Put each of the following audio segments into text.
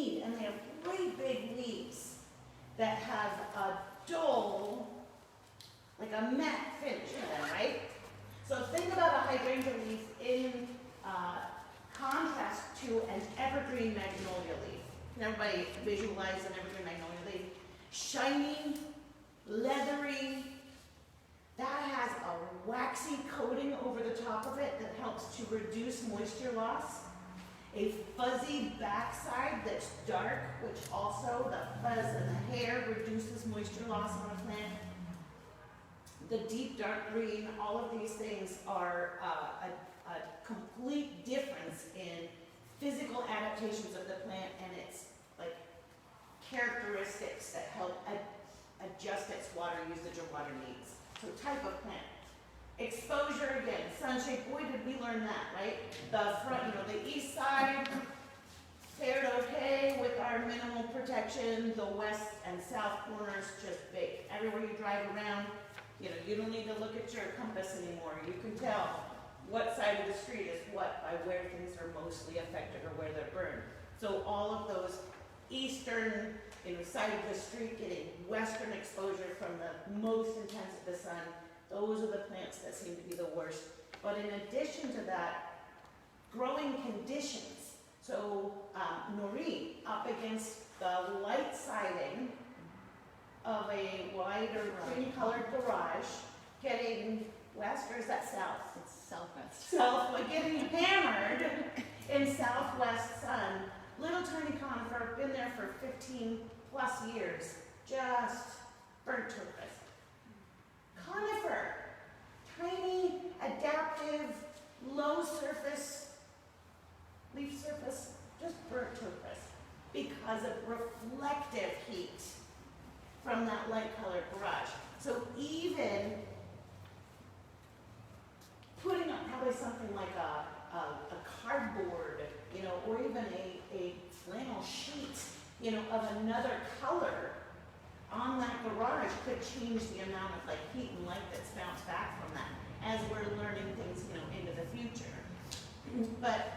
need, and they have great big leaves that have a dull, like a matte finish to them, right? So think about a hydrangea leaf in contrast to an evergreen magnolia leaf. Can everybody visualize an evergreen magnolia leaf? Shiny, leathery, that has a waxy coating over the top of it that helps to reduce moisture loss. A fuzzy backside that's dark, which also the fuzz and the hair reduces moisture loss on a plant. The deep dark green, all of these things are a complete difference in physical adaptations of the plant and its like characteristics that help adjust its water usage or water needs. So type of plant. Exposure again, sunshade, boy did we learn that, right? The front, the east side fared okay with our minimal protection. The west and south corners just big. Everywhere you drive around, you don't need to look at your compass anymore. You can tell what side of the street is what by where things are mostly affected or where they're burned. So all of those eastern side of the street getting western exposure from the most intense of the sun, those are the plants that seem to be the worst. But in addition to that, growing conditions. So Noreen, up against the light siding of a white or cream colored garage, getting west, or is that south? It's southwest. South, but getting hammered in southwest sun. Little tiny conifer, been there for 15 plus years, just burnt to a crisp. Conifer, tiny, adaptive, low surface, leaf surface, just burnt to a crisp because of reflective heat from that light colored garage. So even putting up probably something like a cardboard, or even a flannel sheet, of another color on that garage could change the amount of heat and light that's bounced back from that as we're learning things, into the future. But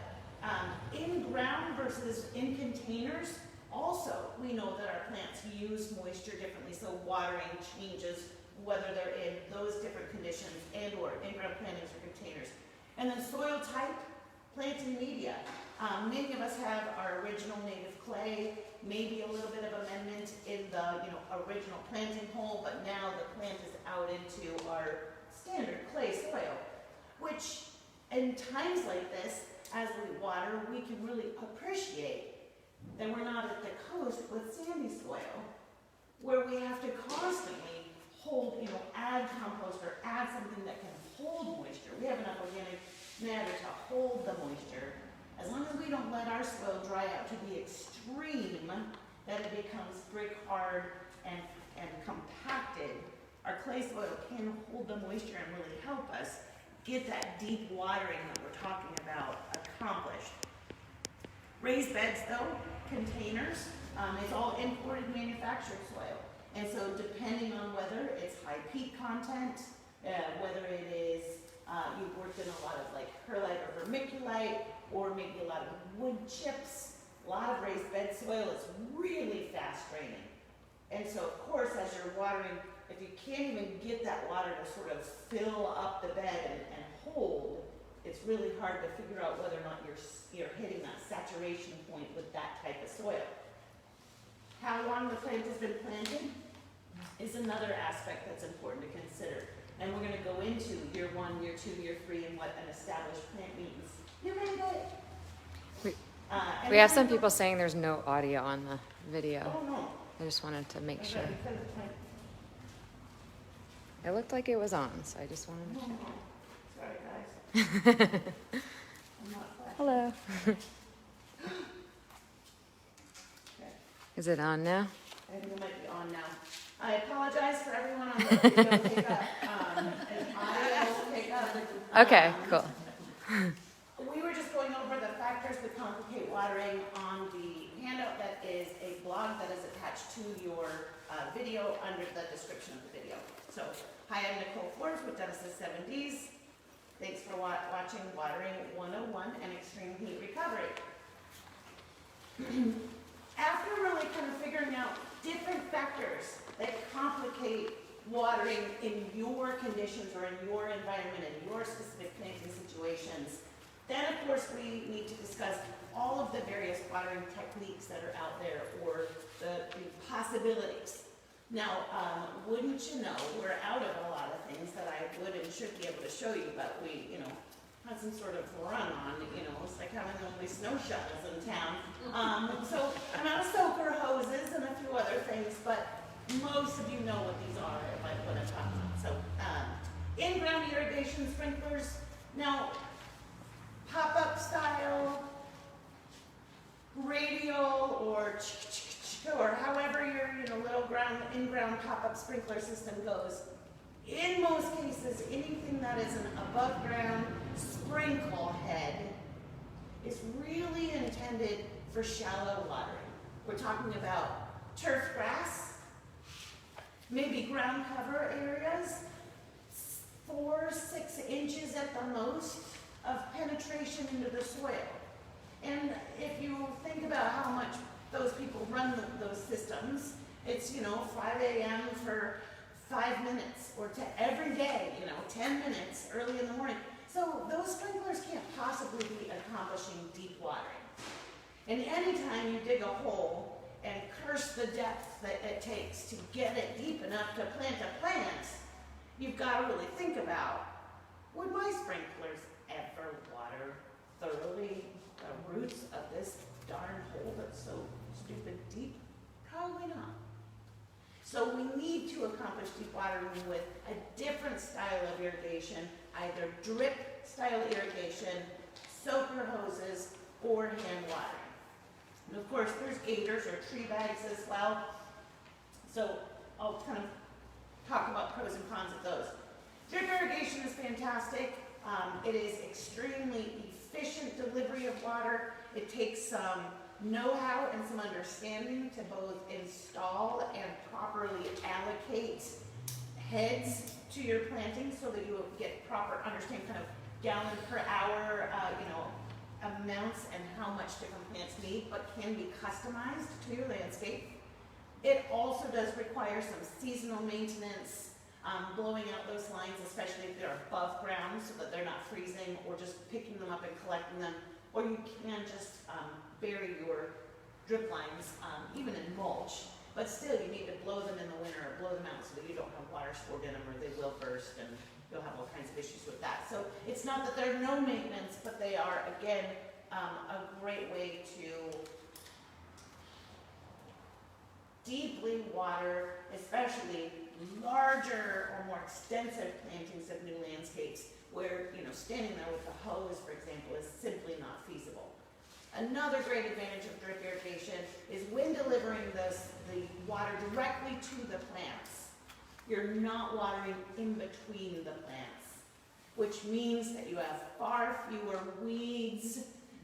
in ground versus in containers, also we know that our plants use moisture differently, so watering changes whether they're in those different conditions and or in-ground plantings or containers. And then soil type, planting media. Many of us have our original native clay, maybe a little bit of amendment in the original planting hole, but now the plant is out into our standard clay soil, which in times like this, as we water, we can really appreciate that we're not at the coast with sandy soil, where we have to constantly hold, add compost or add something that can hold moisture. We have enough organic matter to hold the moisture. As long as we don't let our soil dry out to the extreme that it becomes brick hard and compacted, our clay soil can hold the moisture and really help us get that deep watering that we're talking about accomplished. Raised beds though, containers, it's all imported manufactured soil. And so depending on whether it's high peat content, whether it is, you've worked in a lot of perlite or vermiculite, or maybe a lot of wood chips, a lot of raised bed soil is really fast draining. And so of course as you're watering, if you can't even get that water to sort of fill up the bed and hold, it's really hard to figure out whether or not you're hitting that saturation point with that type of soil. How long the plant has been planted is another aspect that's important to consider. And we're going to go into year 1, year 2, year 3, and what an established plant means. You ready to? We have some people saying there's no audio on the video. Oh no. I just wanted to make Okay, sure. because it's my- It looked like it was on, so I just wanted to no, check. no. Sorry guys. I'm not flat. Hello. Okay. Is it on now? I think it might be on now. I apologize for everyone on the video pickup. And audio pickup. Okay, cool. We were just going over the factors that complicate watering on the handout that is a blog that is attached to your video under the description of the video. So, hi, I'm Nicole Forbes with Genesis 7Ds. Thanks for watching Watering 101 and Extreme Heat Recovery. after really kind of figuring out different factors that complicate watering in your conditions or in your environment, in your specific planting situations, then of course we need to discuss all of the various watering techniques that are out there, or the possibilities. Now, wouldn't you know, we're out of a lot of things that I would and should be able to show you, but we, had some sort of run on, it's like having only snow shovels in town. So I'm out of soaker hoses and a few other things, but most of you know what these are, what I'm talking about. So, in-ground irrigation sprinklers. Now, pop-up style, radial, or however your little in-ground pop-up sprinkler system goes. In most cases, anything that is an above-ground sprinkle head is really intended for shallow watering. We're talking about turf grass, maybe ground cover areas, 4-6 inches at the most of penetration into the soil. And if you think about how much those people run those systems, it's 5 a.m. for 5 minutes, or to every day, 10 minutes early in the morning. So those sprinklers can't possibly be accomplishing deep watering. And anytime you dig a hole and curse the depth that it takes to get it deep enough to plant a plant, you've got to really think about, would my sprinklers ever water thoroughly the roots of this darn hole that's so stupid deep? Probably not. So we need to accomplish deep watering with a different style of irrigation, either drip style irrigation, soaker hoses, or hand watering. And of course there's Gators or tree bags as well. So I'll kind of talk about pros and cons of those. Drip irrigation is fantastic. It is extremely efficient delivery of water. It takes some know-how and some understanding to both install and properly allocate heads to your planting so that you will get proper, understand kind of gallon per hour, amounts and how much different plants need, but can be customized to your landscape. It also does require some seasonal maintenance, blowing out those lines, especially if they're above ground so that they're not freezing, or just picking them up and collecting them. Or you can just bury your drip lines, even in mulch, but still you need to blow them in the winter or blow them out so that you don't have water stored in them, or they will burst and you'll have all kinds of issues with that. So it's not that they're no maintenance, but they are, again, a great way to deeply water, especially larger or more extensive plantings of new landscapes where, standing there with the hose, for example, is simply not feasible. Another great advantage of drip irrigation is when delivering the water directly to the plants. You're not watering in between the plants, which means that you have far fewer weeds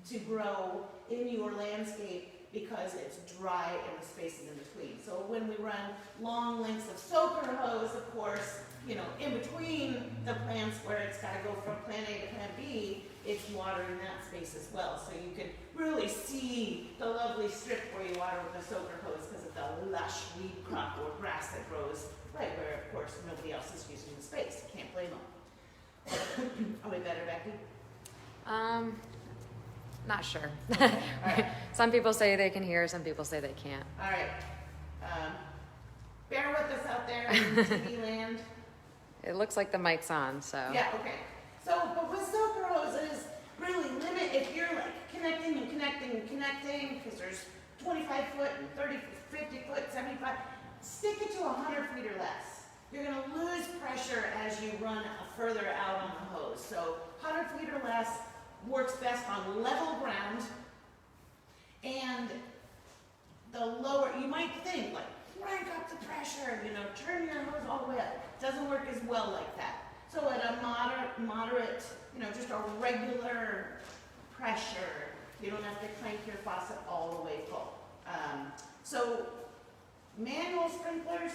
to grow in your landscape because it's dry in the spaces in between. So when we run long lengths of soaker hose, of course, in between the plants where it's got to go from plant A to plant B, it's watering that space as well. So you can really see the lovely strip where you water with the soaker hose because of the lush weed crop or grass that grows right where, of course, nobody else is using the space. You can't blame them. Are we better, Becky? Not sure. All right. Some people say they can hear, some people say they can't. All right. Bear with us out there in TV land. It looks like the mic's on, so. Yeah, okay. So, but with soaker hoses, really limit if you're like connecting, because there's 25 foot and 30, 50 foot, 75, stick it to 100 feet or less. You're going to lose pressure as you run further out on the hose. So 100 feet or less works best on level ground, and the lower, you might think like, crank up the pressure, turn your hose all the way up. Doesn't work as well like that. So at a moderate, just a regular pressure, you don't have to crank your faucet all the way full. So manual sprinklers,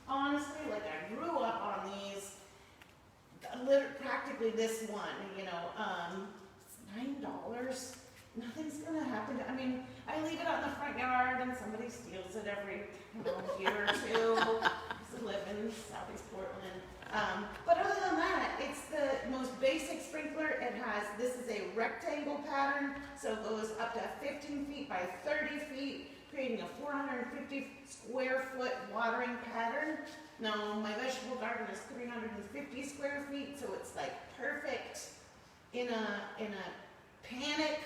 honestly, like I grew up on these, practically this one, $9. nothing's gonna happen. I mean, I leave it out in the front yard and somebody steals it every year or two. I used to live in Southeast Portland. But other than that, it's the most basic sprinkler. This is a rectangle pattern, so it goes up to 15 feet by 30 feet, creating a 450 square foot watering pattern. Now, my vegetable garden is 350 square feet, so it's like perfect in a panic,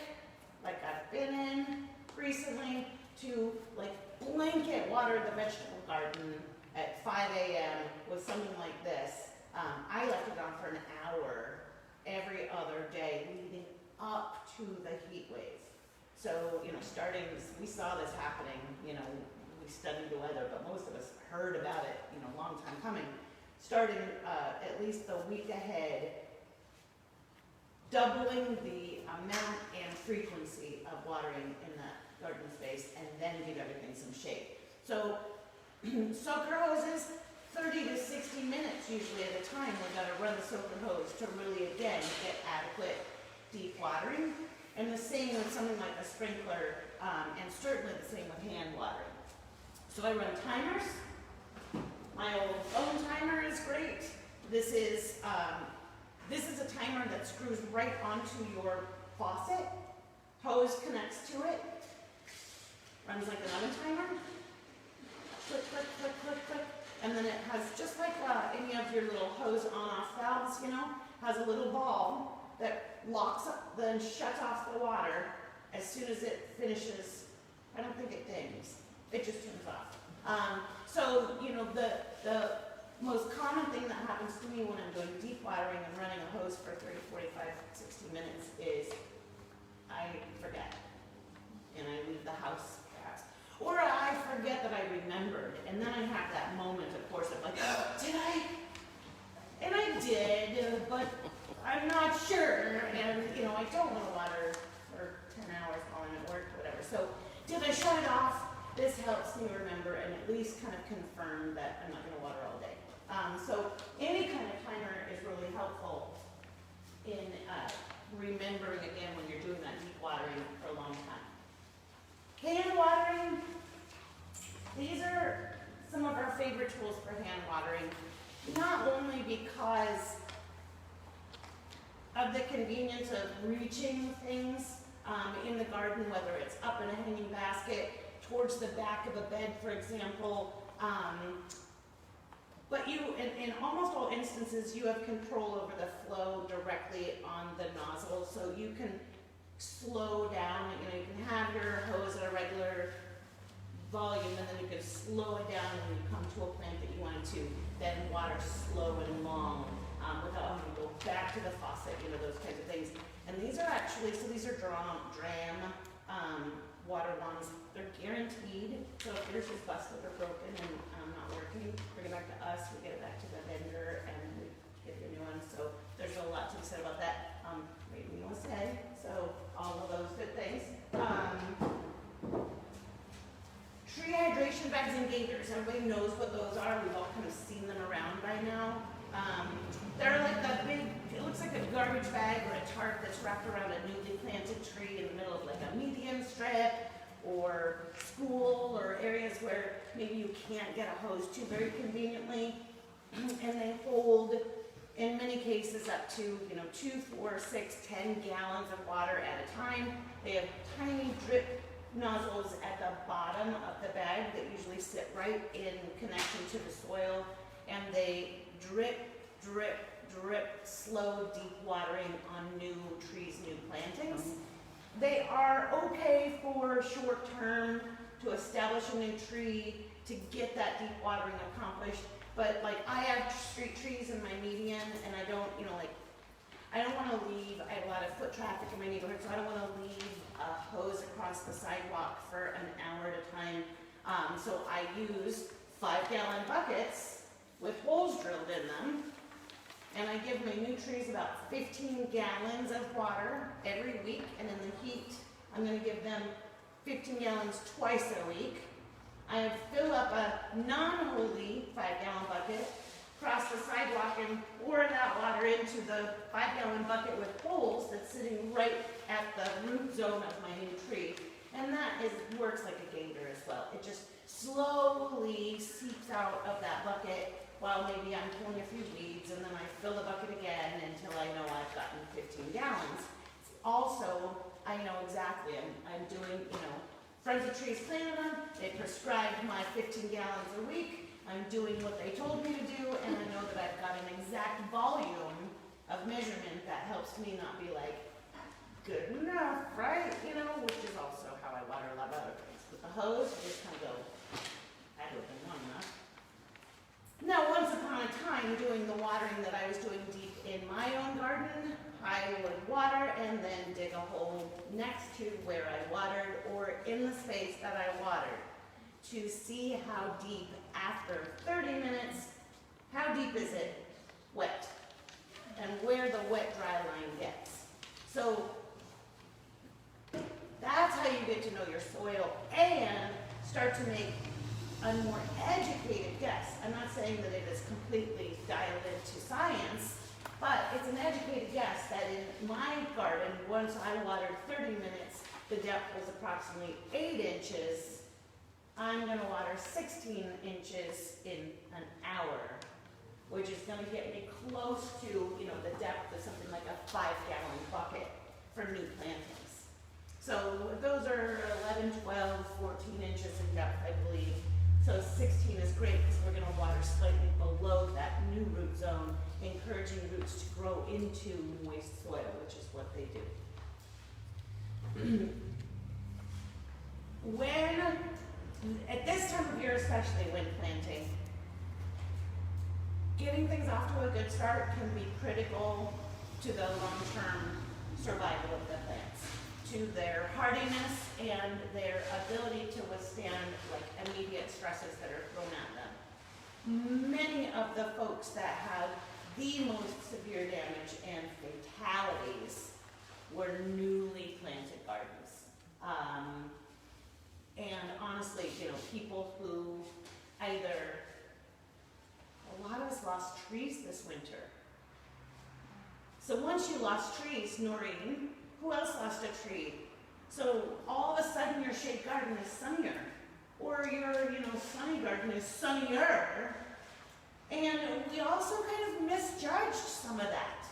like I've been in recently, to like blanket water the vegetable garden at 5 a.m. with something like this. I left it on for an hour every other day leading up to the heat wave. So, we saw this happening, we studied the weather, but most of us heard about it, a long time coming. Starting at least the week ahead, doubling the amount and frequency of watering in that garden space, and then give everything some shade. So, soaker hoses, 30 to 60 minutes usually at a time. We've got to run the soaker hose to really, again, get adequate deep watering. And the same with something like a sprinkler, and certainly the same with hand watering. So I run timers. My old phone timer is great. This is a timer that screws right onto your faucet. Hose connects to it. Runs like an oven timer. Click, click, click, click, click. And then it has, just like any of your little hose on-off valves, has a little ball that locks up, then shuts off the water as soon as it finishes. I don't think it dings. It just turns off. The most common thing that happens to me when I'm doing deep watering and running a hose for 30, 45, 60 minutes is I forget. And I leave the house perhaps. Or I forget that I remembered. And then I have that moment, of course, of like, oh, did I? And I did, but I'm not sure. And, I don't want to water for 10 hours while I'm at work or whatever. So did I shut it off? This helps me remember and at least kind of confirm that I'm not going to water all day. So any kind of timer is really helpful in remembering again when you're doing that deep watering for a long time. Hand watering, these are some of our favorite tools for hand watering, not only because of the convenience of reaching things in the garden, whether it's up in a hanging basket, towards the back of a bed, for example, but in almost all instances, you have control over the flow directly on the nozzle, so you can slow down. You can have your hose at a regular volume, and then you can slow it down when you come to a plant that you want to then water slow and long without having to go back to the faucet, those kinds of things. And these are actually, these are dram water ones. They're guaranteed, so if yours is busted or broken and not working, bring it back to us, we get it back to the vendor, and we get you a new one. So there's a lot to be said about that. Made in USA, so all of those good things. Tree hydration bags and Gators. Everybody knows what those are. We've all kind of seen them around by now. They're like that big, it looks like a garbage bag or a tarp that's wrapped around a newly planted tree in the middle of like a median strip or school or areas where maybe you can't get a hose to very conveniently. And they hold, in many cases, up to 2, 4, 6, 10 gallons of water at a time. They have tiny drip nozzles at the bottom of the bag that usually sit right in connection to the soil, and they drip, drip, drip, slow, deep watering on new trees, new plantings. They are okay for short term to establish a new tree, to get that deep watering accomplished, but like I have street trees in my median, and I don't, I don't want to leave, I have a lot of foot traffic in my neighborhood, so I don't want to leave a hose across the sidewalk for an hour at a time. So I use 5-gallon buckets with holes drilled in them, and I give my new trees about 15 gallons of water every week, and in the heat, I'm going to give them 15 gallons twice a week. I fill up a non-holy 5-gallon bucket, cross the sidewalk, and pour that water into the 5-gallon bucket with holes that's sitting right at the root zone of my new tree. And that works like a gator as well. It just slowly seeps out of that bucket while maybe I'm pulling a few weeds, and then I fill the bucket again until I know I've gotten 15 gallons. Also, I know exactly, I'm doing, Friends of Trees planted them, they prescribed my 15 gallons a week, I'm doing what they told me to do, and I know that I've got an exact volume of measurement that helps me not be like, good enough, right? Which is also how I water a lot of other things. With the hose, I just kind of go, that would have been long enough. Now, once upon a time, doing the watering that I was doing deep in my own garden, I would water and then dig a hole next to where I watered or in the space that I watered to see how deep, after 30 minutes, how deep is it wet and where the wet-dry line gets. So that's how you get to know your soil and start to make a more educated guess. I'm not saying that it is completely dialed into science, but it's an educated guess that in my garden, once I watered 30 minutes, the depth was approximately 8 inches. I'm going to water 16 inches in an hour, which is going to get me close to, the depth of something like a 5-gallon bucket for new plantings. So those are 11, 12, 14 inches in depth, I believe. So 16 is great because we're going to water slightly below that new root zone, encouraging roots to grow into moist soil, which is what they do. At this time of year, especially when planting, getting things off to a good start can be critical to the long-term survival of the plants, to their hardiness and their ability to withstand immediate stresses that are thrown at them. Many of the folks that had the most severe damage and fatalities were newly planted gardens. And honestly, people who a lot of us lost trees this winter. So once you lost trees, Noreen, who else lost a tree? So all of a sudden your shade garden is sunnier, or your, sunny garden is sunnier. And we also kind of misjudged some of that.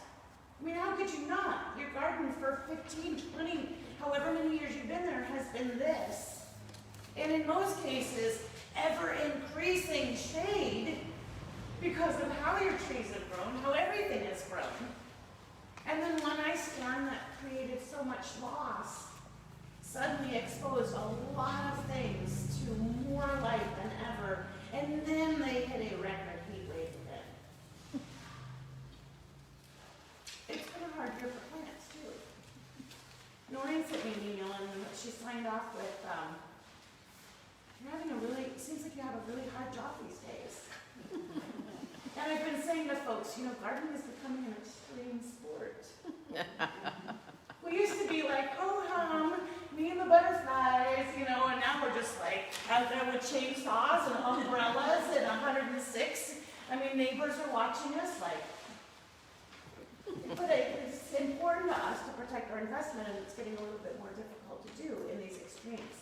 I mean, how could you not? Your garden for 15, 20, however many years you've been there has been this. And in most cases, ever increasing shade because of how your trees have grown, how everything has grown. And then one ice storm that created so much loss suddenly exposed a lot of things to more light than ever. And then they hit a record heat wave again. It's been a hard year for plants, too. Noreen sent me an email and she signed off with, it seems like you have a really hard job these days. And I've been saying to folks, gardening is becoming an extreme sport. We used to be like, oh hum, me and the butterflies, and now we're just like out there with chainsaws and umbrellas and 106. I mean, neighbors are watching us like, but it's important to us to protect our investment, and it's getting a little bit more difficult to do in these extremes.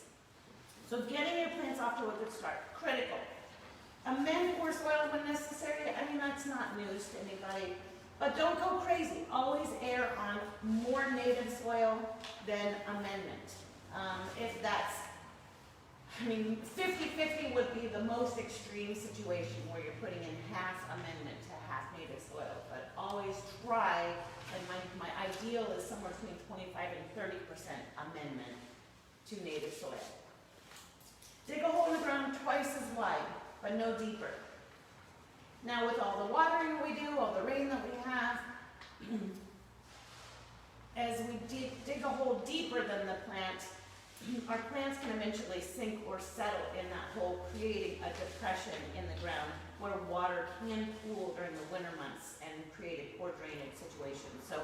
So getting your plants off to a good start, critical. Amend poor soil when necessary. I mean, that's not news to anybody. But don't go crazy. Always err on more native soil than amendment. If that's, 50-50 would be the most extreme situation where you're putting in half amendment to half native soil. But always try, and my ideal is somewhere between 25 and 30% amendment to native soil. Dig a hole in the ground twice as wide, but no deeper. Now with all the watering we do, all the rain that we have, as we dig a hole deeper than the plant, our plants can eventually sink or settle in that hole, creating a depression in the ground where water can pool during the winter months and create a poor drainage situation. So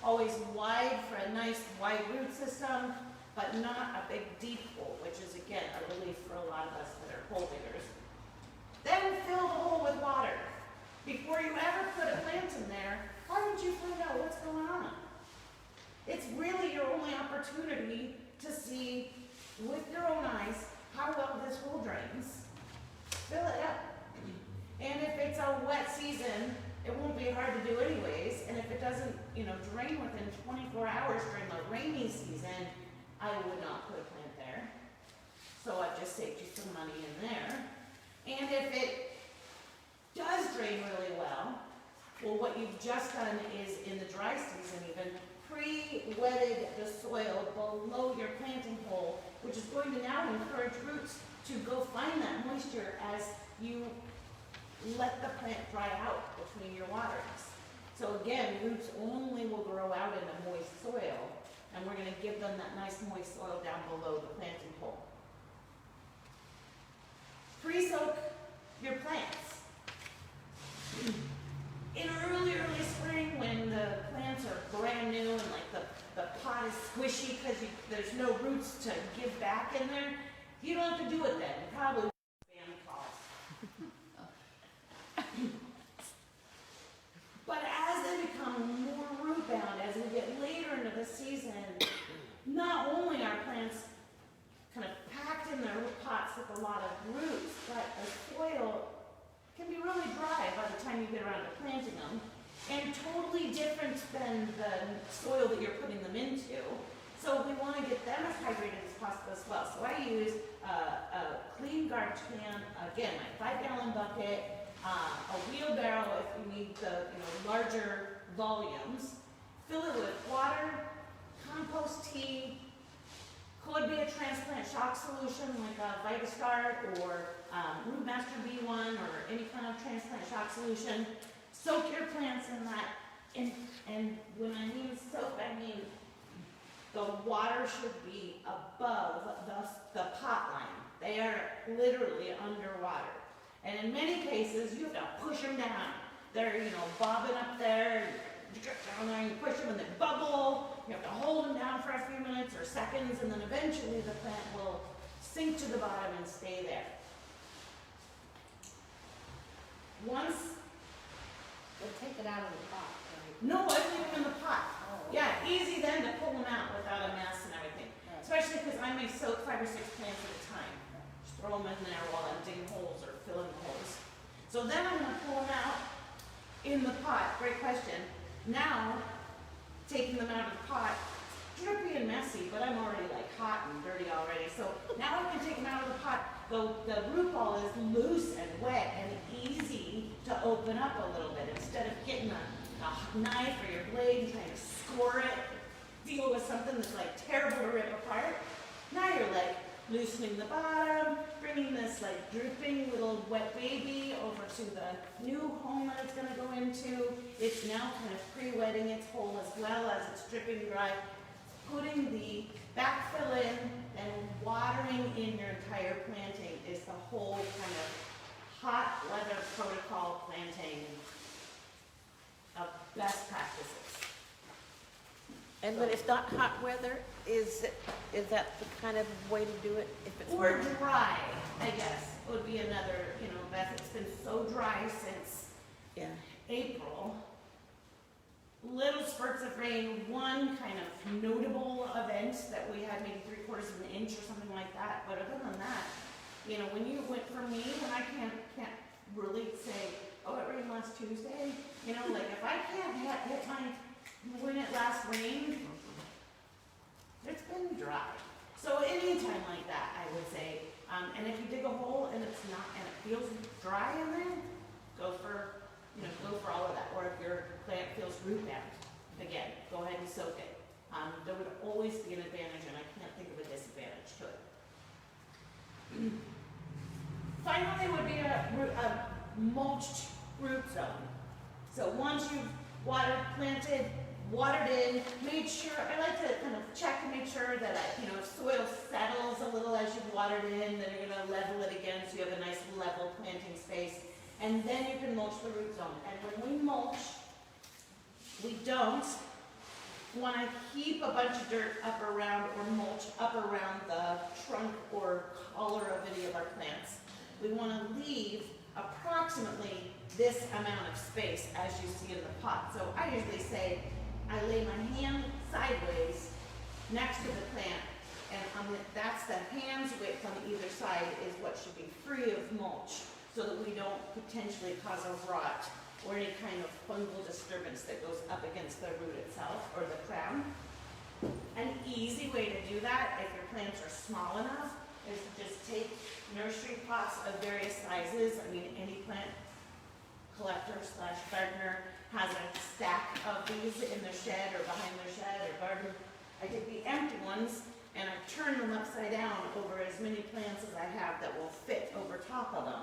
always wide for a nice wide root system, but not a big deep hole, which is again a relief for a lot of us that are hole diggers. Then fill the hole with water. Before you ever put a plant in there, why don't you find out what's going on? opportunity to see with your own eyes how well this hole drains. Fill it up. And if it's a wet season, it won't be hard to do anyways. And if it doesn't, drain within 24 hours during the rainy season, I would not put a plant there. So I've just saved you some money in there. And if it does drain really well, what you've just done is in the dry season even, pre-wetted the soil below your planting hole, which is going to now encourage roots to go find that moisture as you let the plant dry out between your waterings. So again, roots only will grow out in a moist soil, and we're going to give them that nice moist soil down below the planting hole. Pre-soak your plants. In early spring, when the plants are brand new and like the pot is squishy because there's no roots to give back in there, you don't have to do it then. You probably spam calls. But as they become more root bound, as we get later into the season, not only are plants kind of packed in their root pots with a lot of roots, but the soil can be really dry by the time you get around to planting them, and totally different than the soil that you're putting them into. So we want to get them as hydrated as possible as well. So I use a clean garbage can, again, my 5-gallon bucket, a wheelbarrow if you need the larger volumes. Fill it with water, compost tea, could be a transplant shock solution like a Vitastar or Rootmaster B1 or any kind of transplant shock solution. Soak your plants in that, and when I mean soak, I mean the water should be above the pot line. They are literally underwater. And in many cases, you have to push them down. They're, bobbing up there, you get down there and you push them and they bubble. You have to hold them down for a few minutes or seconds, and then eventually the plant will sink to the bottom and stay there. Once, We'll take it out of the pot, right? no, I leave them in the pot. Oh. Yeah, easy then to pull them out without a mess and everything. Right. Especially because I may soak 5 or 6 plants at a time. Just throw them in there while I'm digging holes or filling holes. So then I'm going to pull them out in the pot. Great question. Now, taking them out of the pot, drippy and messy, but I'm already like hot and dirty already. So now I can take them out of the pot. The root ball is loose and wet and easy to open up a little bit. Instead of getting a knife or your blade and trying to score it, deal with something that's like terrible to rip apart. Now you're like loosening the bottom, bringing this like dripping little wet baby over to the new home that it's going to go into. It's now kind of pre-wetting its hole as well as it's dripping dry. Putting the backfill in and watering in your entire planting is the whole kind of hot weather protocol planting of best practices. And when it's not hot weather, is that the kind of way to do it? If it's Or dry, I guess, would be another, Beth, it's been so dry since yeah. April. Little spurts of rain, one kind of notable event that we had maybe 3/4 of an inch or something like that. But other than that, when you went for me, when I can't really say, oh, it rained last Tuesday. Like if I can't hit when it last rained, it's been dry. So any time like that, I would say. And if you dig a hole and it's not, and it feels dry in there, go for all of that. Or if your plant feels root bound, again, go ahead and soak it. There would always be an advantage, and I can't think of a disadvantage to it. Finally would be a mulched root zone. So once you've planted, watered in, made sure, I like to kind of check and make sure that, if soil settles a little as you've watered in, then you're going to level it again so you have a nice level planting space. And then you can mulch the root zone. And when we mulch, we don't want to heap a bunch of dirt up around or mulch up around the trunk or collar of any of our plants. We want to leave approximately this amount of space as you see in the pot. So I usually say I lay my hand sideways next to the plant, and that's the hand's width on either side is what should be free of mulch, so that we don't potentially cause a rot or any kind of fungal disturbance that goes up against the root itself or the crown. An easy way to do that, if your plants are small enough, is to just take nursery pots of various sizes. I mean, any plant collector slash gardener has a stack of these in their shed or behind their shed or garden. I take the empty ones and I turn them upside down over as many plants as I have that will fit over top of them.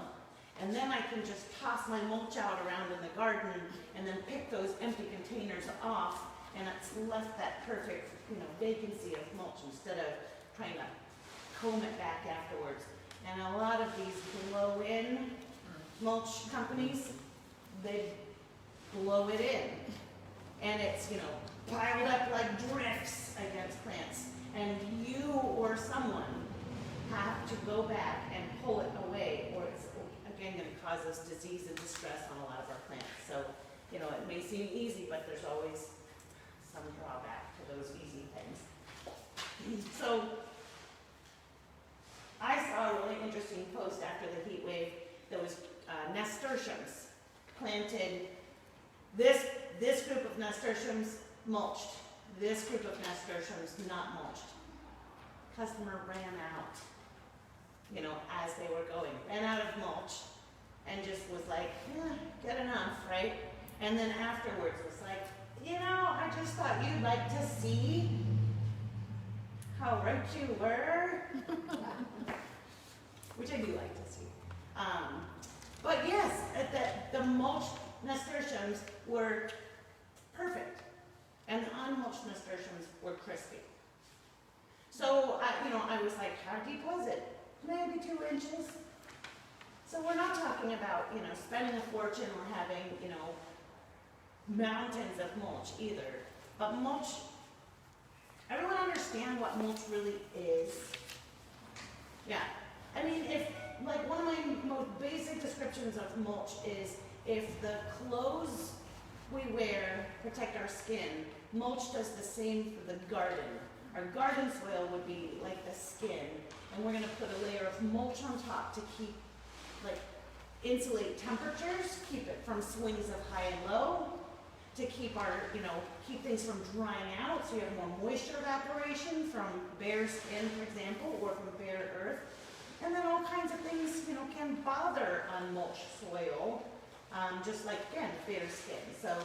And then I can just toss my mulch out around in the garden and then pick those empty containers off, and it's left that perfect, vacancy of mulch instead of trying to comb it back afterwards. And a lot of these blow-in mulch companies, they blow it in. And it's, piled up like drifts against plants. And you or someone have to go back and pull it away, or it's, again, going to cause us disease and distress on a lot of our plants. So, it may seem easy, but there's always some drawback to those easy things. So, I saw a really interesting post after the heat wave that was nasturtiums planted. This group of nasturtiums mulched. This group of nasturtiums not mulched. Customer ran out, as they were going, ran out of mulch, and just was like, good enough, right? And then afterwards was like, I just thought you'd like to see how right you were, which I do like to see. But yes, the mulched nasturtiums were perfect, and the unmulched nasturtiums were crispy. So, I was like, how deep was it? Maybe 2 inches. So we're not talking about, spending a fortune or having, mountains of mulch either. But mulch, everyone understand what mulch really is? Yeah. I mean, one of my most basic descriptions of mulch is if the clothes we wear protect our skin, mulch does the same for the garden. Our garden soil would be like the skin, and we're going to put a layer of mulch on top to keep, insulate temperatures, keep it from swings of high and low, to keep our, keep things from drying out, so you have more moisture evaporation from bare skin, for example, or from bare earth. And then all kinds of things, can bother unmulched soil, just like, again, bare skin. So,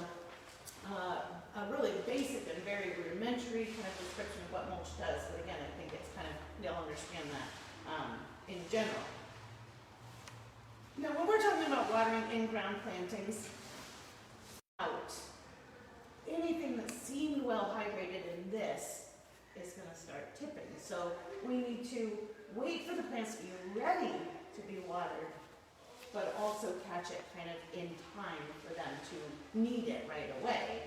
a really basic and very rudimentary kind of description of what mulch does, but again, I think it's you'll understand that in general. Now, when we're talking about watering in-ground plantings, anything that seemed well hydrated in this is going to start tipping. So we need to wait for the plants to be ready to be watered, but also catch it kind of in time for them to need it right away.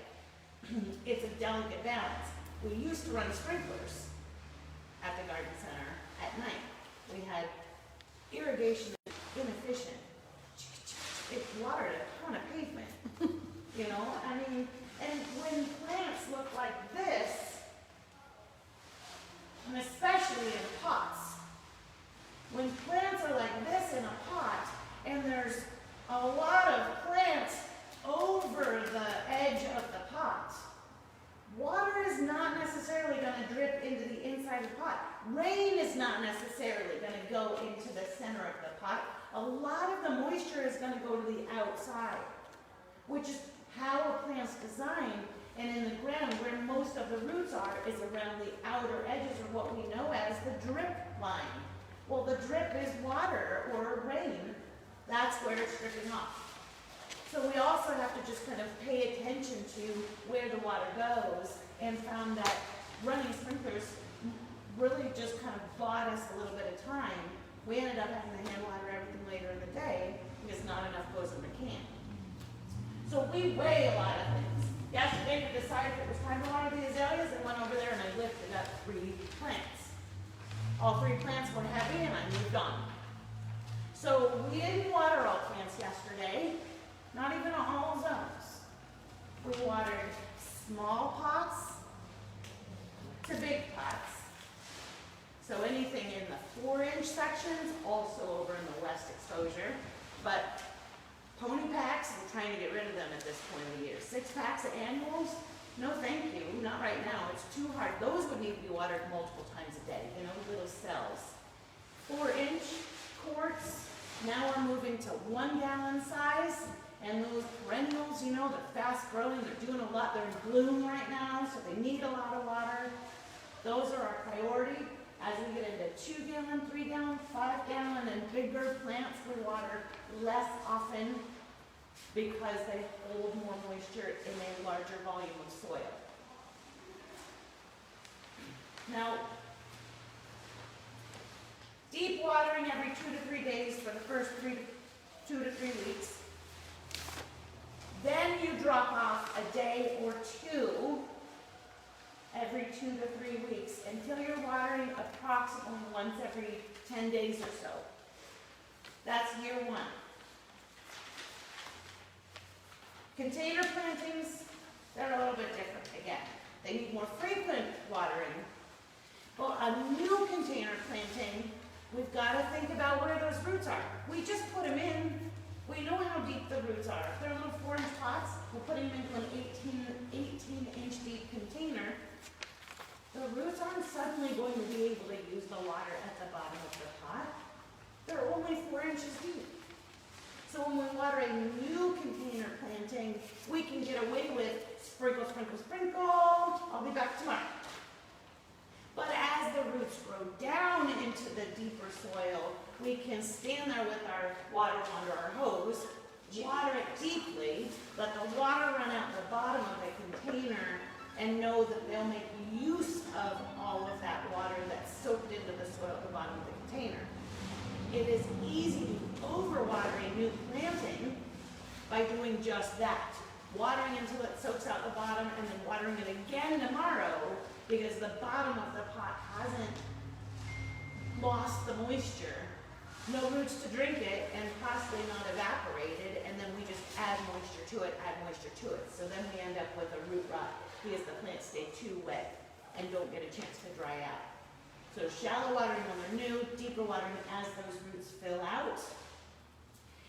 It's a delicate balance. We used to run sprinklers at the garden center at night. We had irrigation inefficient. It watered a ton of pavement, and when plants look like this, and especially in pots, when plants are like this in a pot, and there's a lot of plants over the edge of the pot, water is not necessarily going to drip into the inside of the pot. Rain is not necessarily going to go into the center of the pot. A lot of the moisture is going to go to the outside, which is how a plant's designed. And in the ground, where most of the roots are, is around the outer edges, or what we know as the drip line. Well, the drip is water or rain. That's where it's dripping off. So we also have to just kind of pay attention to where the water goes, and found that running sprinklers really just kind of bought us a little bit of time. We ended up having to hand water everything later in the day because not enough goes in the can. So we weigh a lot of things. Yesterday we decided it was time to water the azaleas, and went over there and I lifted up 3 plants. All 3 plants were heavy and I moved on. So we didn't water all plants yesterday, not even all zones. We watered small pots to big big pots. So anything in the 4-inch sections, also over in the west exposure. But pony packs, we're trying to get rid of them at this point of the year. 6 packs of annuals, no thank you, not right now, it's too hard. Those would need to be watered multiple times a day, you know, little cells. 4-inch quarts, now we're moving to 1 gallon size. And those perennials, you know, they're fast growing, they're doing a lot, they're in bloom right now, so they need a lot of water. Those are our priority. As we get into 2 gallon, 3 gallon, 5 gallon, and bigger plants, we water less often because they hold more moisture in a larger volume of soil. Now, deep watering every 2 to 3 days for the first 2 to 3 weeks. Then you drop off a day or 2 every 2 to 3 weeks until you're watering approximately once every 10 days or so. That's year 1. Container plantings, they're a little bit different again. They need more frequent watering. Well, a new container planting, we've got to think about where those roots are. We just put them in. We know how deep the roots are. If they're little 4-inch pots, we're putting them into an 18-inch deep container. The roots aren't suddenly going to be able to use the water at the bottom of the pot. They're only 4 inches deep. So when we water a new container planting, we can get away with sprinkle, sprinkle, sprinkle. I'll be back tomorrow. But as the roots grow down into the deeper soil, we can stand there with our water under our hose, water it deeply, let the water run out the bottom of the container, and know that they'll make use of all of that water that's soaked into the soil at the bottom of the container. It is easy to overwater a new planting by doing just that. Watering until it soaks out the bottom and then watering it again tomorrow because the bottom of the pot hasn't lost the moisture. No roots to drink it and possibly not evaporated, and then we just add moisture to it. So then we end up with a root rot because the plants stay too wet and don't get a chance to dry out. So shallow watering when they're new, deeper watering as those roots fill out.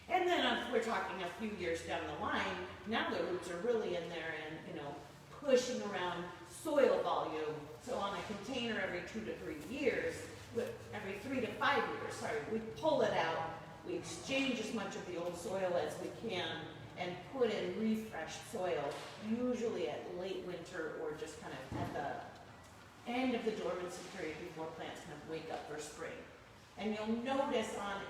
And then if we're talking a few years down the line, now the roots are really in there and, you know, pushing around soil volume. So on a container every 2 to 3 years, every 3 to 5 years, we pull it out, we exchange as much of the old soil as we can and put in refreshed soil, usually at late winter or just kind of at the end of the dormancy period before plants kind of wake up for spring. And you'll notice on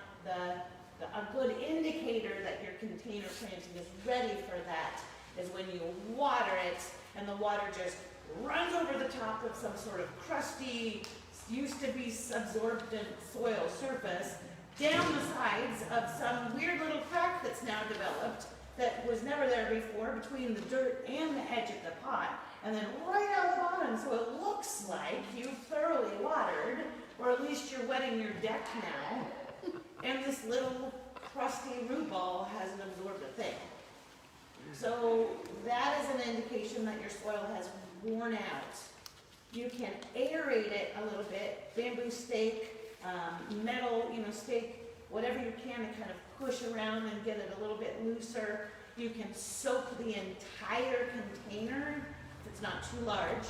a good indicator that your container planting is ready for that is when you water it and the water just runs over the top of some sort of crusty, used to be absorbent soil surface, down the sides of some weird little crack that's now developed that was never there before between the dirt and the edge of the pot, and then right out the bottom, so it looks like you thoroughly watered, or at least you're wetting your deck now, and this little crusty root ball hasn't absorbed a thing. So that is an indication that your soil has worn out. You can aerate it a little bit, bamboo stake, metal, stake, whatever you can to kind of push around and get it a little bit looser. You can soak the entire container, if it's not too large,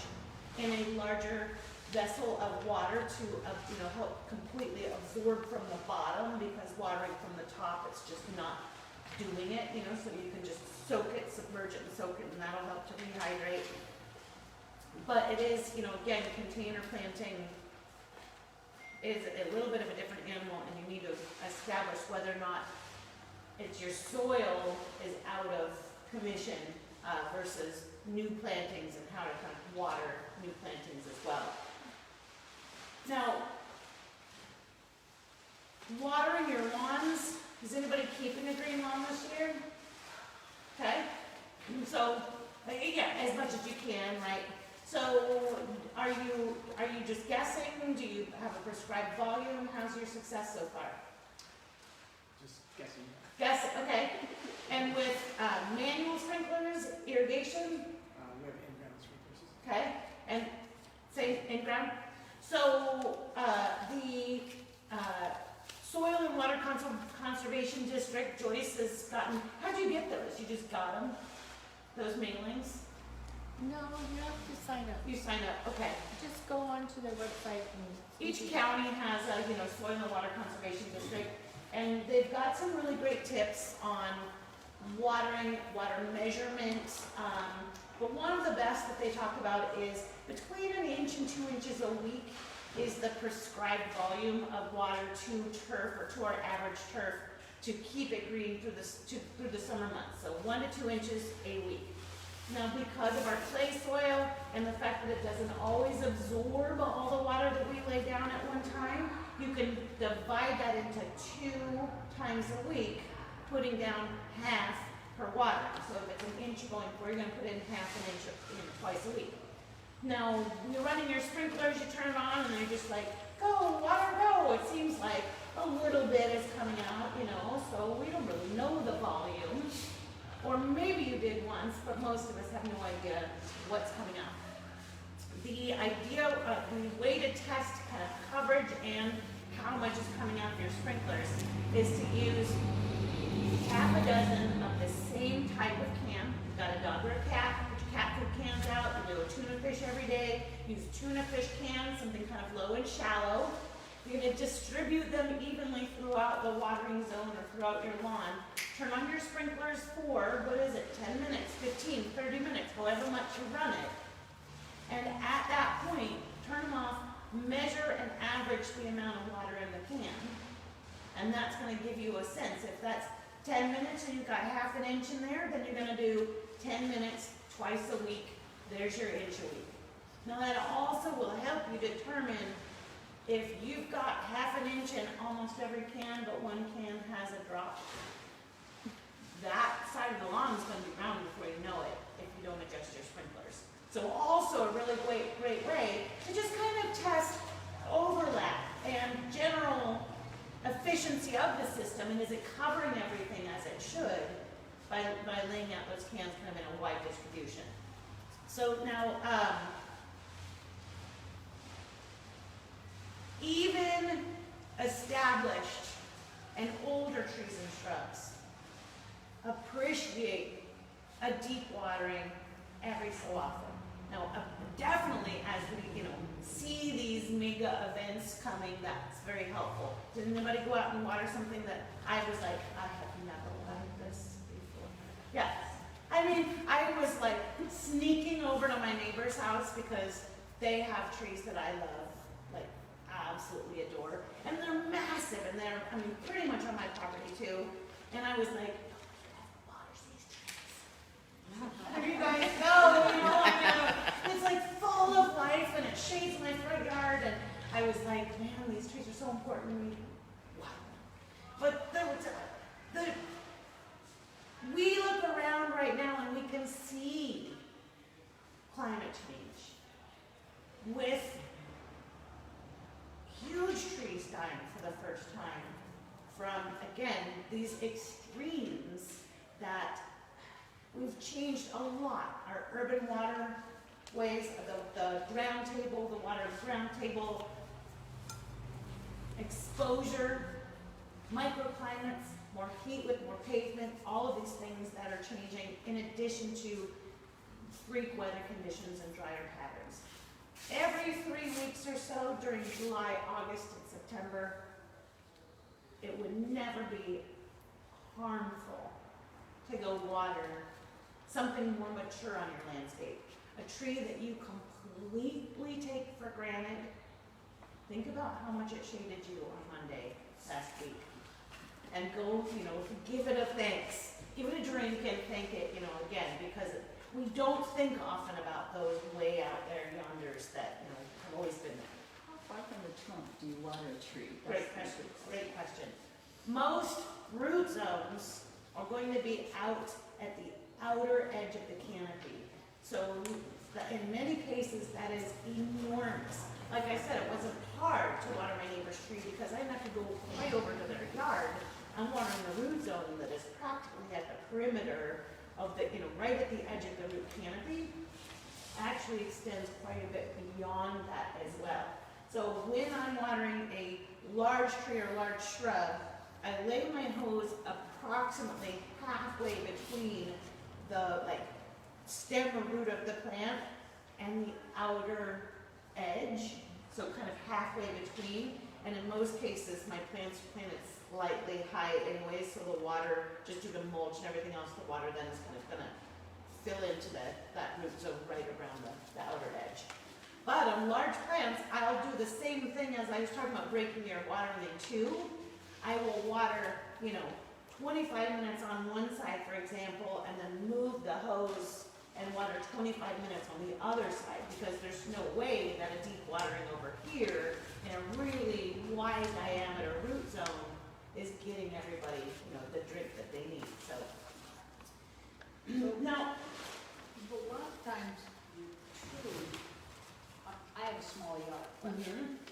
in a larger vessel of water to help completely absorb from the bottom, because watering from the top, it's just not doing it, so you can just soak it, submerge it and soak it, and that'll help to rehydrate. But it is, again, container planting is a little bit of a different animal, and you need to establish whether or not your soil is out of commission versus new plantings, and how to kind of water new plantings as well. Now, watering your lawns, is anybody keeping a green lawn this year? Okay, so yeah, as much as you can, right? So are you just guessing? Do you have a prescribed volume? How's your success so far? Just guessing. Guessing, okay. And with manual sprinklers, irrigation? We have in-ground sprinklers. Okay. And same in ground. So, the, Soil and Water Conservation District, Joyce has gotten, how'd you get those? You just got them? Those mailings? No, you have to sign up. You sign up, okay. Just go onto their website and. Each county has a, Soil and Water Conservation District, and they've got some really great tips on watering, water measurement. But one of the best that they talk about is between 1 inch and 2 inches a week is the prescribed volume of water to turf or to our average turf to keep it green through the summer months. So 1 to 2 inches a week. Now, because of our clay soil and the fact that it doesn't always absorb all the water that we lay down at one time, you can divide that into 2 times a week, putting down half per water. So if it's 1 inch going for, you're going to put in half an inch twice a week. Now, you're running your sprinklers, you turn it on, and they're just like, go, water, go. It seems like a little bit is coming out, so we don't really know the volume. Or maybe you did once, but most of us have no idea what's coming out. The idea, the way to test kind of coverage and how much is coming out of your sprinklers is to use half a dozen of the same type of can. You've got a dog or a cat, put your cat food cans out, you do a tuna fish every day, use tuna fish cans, something kind of low and shallow. You're going to distribute them evenly throughout the watering zone or throughout your lawn. Turn on your sprinklers for, 10 minutes, 15, 30 minutes, however much you run it. And at that point, turn them off, measure and average the amount of water in the can. And that's going to give you a sense. If that's 10 minutes and you've got half an inch in there, then you're going to do 10 minutes twice a week. There's your inch a week. Now that also will help you determine if you've got half an inch in almost every can, but one can has a drop. That side of the lawn is going to be brown before you know it if you don't adjust your sprinklers. So also a really great way to just kind of test overlap and general efficiency of the system, and is it covering everything as it should by laying out those cans kind of in a wide distribution. So now, even established and older trees and shrubs appreciate a deep watering every so often. Now, definitely as we, see these mega events coming, that's very helpful. Did anybody go out and water something that I was like, I have never watered this before? Yes. I mean, I was like sneaking over to my neighbor's house because they have trees that I love, like absolutely adore. And they're massive, and they're, pretty much on my property too. And I was like, waters these trees. There you guys go, it's like full of life, and it shades my front yard, and I was like, man, these trees are so important. Wow. But we look around right now and we can see climate change with huge trees dying for the first time from, again, these extremes that we've changed a lot. Our urban waterways, the ground table, the water ground table, exposure, microclimates, more heat with more pavement, all of these things that are changing in addition to freak weather conditions and drier patterns. Every 3 weeks or so during July, August, and September, it would never be harmful to go water something more mature on your landscape. A tree that you completely take for granted. Think about how much it shaded you on Monday last week. And go, give it a thanks. Give it a drink and thank it, again, because we don't think often about those way out there yonders that, have always been there. How far from the trunk do you water a tree? Great question. Most root zones are going to be out at the outer edge of the canopy. So in many cases, that is enormous. Like I said, it wasn't hard to water my neighbor's tree because I didn't have to go right over to their yard. I'm watering the root zone that is practically at the perimeter of the, right at the edge of the root canopy. actually extends quite a bit beyond that as well. So when I'm watering a large tree or large shrub, I lay my hose approximately halfway between the stem or root of the plant and the outer edge, so kind of halfway between. And in most cases, my plants are planted slightly high anyway, so the water, just due to mulch and everything else, the water then is kind of gonna fill into that root zone right around the outer edge. But on large plants, I'll do the same thing as I was talking about breaking your watering in two. I will water, 25 minutes on one side, for example, and then move the hose and water 25 minutes on the other side, because there's no way that a deep watering over here in a really wide diameter root zone is getting everybody, the drink that they need. So now, But a lot of times you truly, I have a small yard, but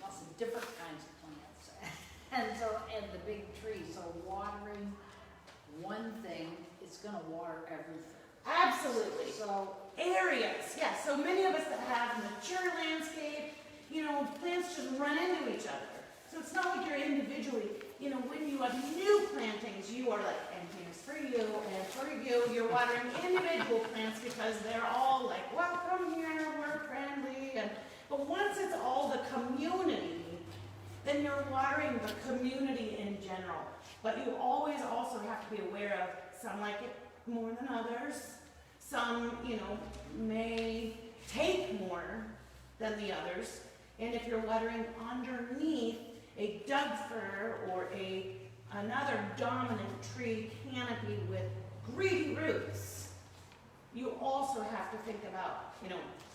lots of different kinds of plants. And the big trees, so watering one thing, it's gonna water everything. absolutely. So, Areas, yes. So many of us that have mature landscape, plants just run into each other. So it's not like you're individually, when you have new plantings, you are like, and here's for you, and for you, you're watering individual plants because they're all like, welcome here, we're friendly. But once it's all the community, then you're watering the community in general. But you always also have to be aware of some like it more than others. Some, may take more than the others. And if you're watering underneath a Doug fir or another dominant tree canopy with greedy roots, you also have to think about,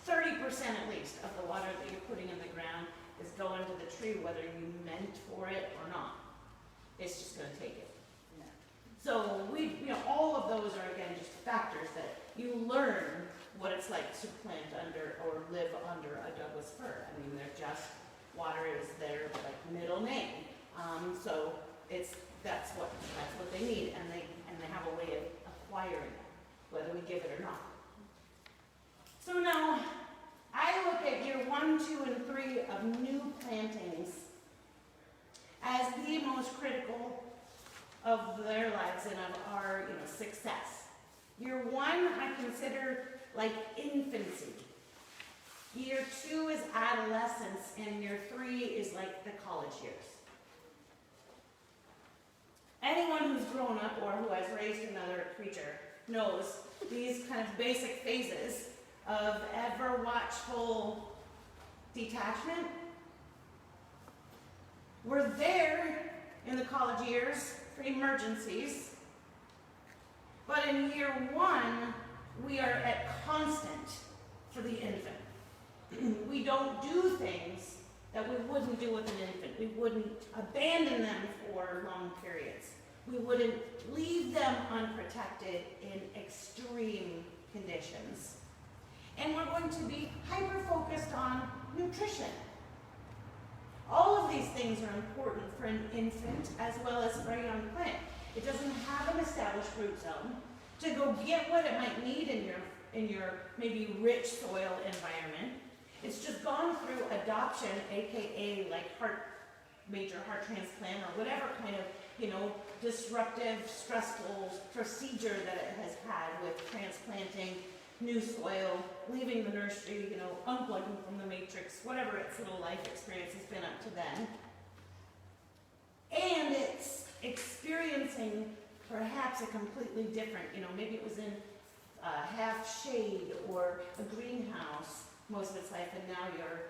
30% at least of the water that you're putting in the ground is going to the tree, whether you meant for it or not. It's just going to take it. yeah. So all of those are again just factors that you learn what it's like to plant under or live under a Douglas fir. I mean, they're just, water is their middle name. So that's what they need, and they have a way of acquiring it, whether we give it or not. So now, I look at year 1, 2, and 3 of new plantings as the most critical of their lives and of our success. Year 1 I consider like infancy. Year 2 is adolescence, and year 3 is like the college years. Anyone who's grown up or who has raised another creature knows these kind of basic phases of ever watchful detachment. We're there in the college years for emergencies, but in year 1, we are at constant for the infant. We don't do things that we wouldn't do with an infant. We wouldn't abandon them for long periods. We wouldn't leave them unprotected in extreme conditions. And we're going to be hyper-focused on nutrition. All of these things are important for an infant as well as for a young plant. It doesn't have an established root zone to go get what it might need in your maybe rich soil environment. It's just gone through adoption, aka like major heart transplant or whatever kind of, disruptive, stressful procedure that it has had with transplanting new soil, leaving the nursery, unplugging from the matrix, whatever its little life experience has been up to then. And it's experiencing perhaps a completely different, maybe it was in half shade or a greenhouse most of its life, and now you're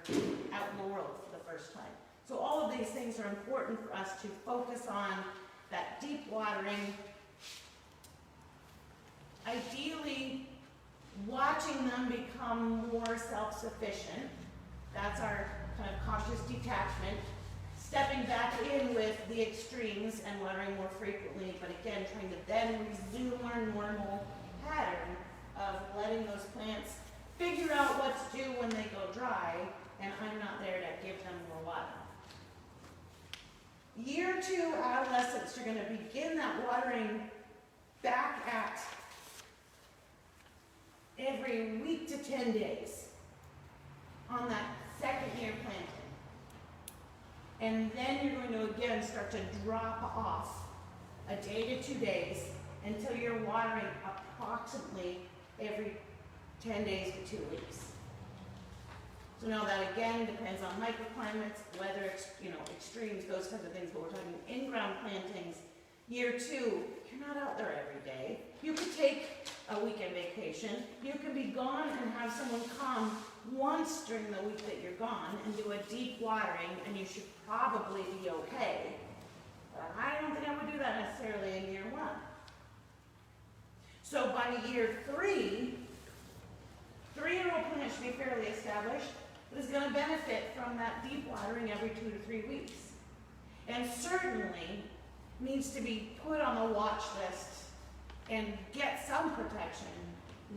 out in the world for the first time. So all of these things are important for us to focus on that deep watering, ideally watching them become more self-sufficient. That's our kind of cautious detachment. Stepping back in with the extremes and watering more frequently, but again, trying to then resume our normal pattern of letting those plants figure out what to do when they go dry, and I'm not there to give them more water. Year 2 adolescence, you're going to begin that watering back at every week to 10 days. on that second year planting. And then you're going to again start to drop off a day to 2 days until you're watering approximately every 10 days to 2 weeks. So now that again depends on microclimates, weather, extremes, those kinds of things, but we're talking in-ground plantings. Year 2, you're not out there every day. You could take a weekend vacation. You can be gone and have someone come once during the week that you're gone and do a deep watering, and you should probably be okay. But I don't think I would do that necessarily in year 1. So by year 3, 3-year-old plants should be fairly established, but is going to benefit from that deep watering every 2 to 3 weeks. And certainly needs to be put on the watch list and get some protection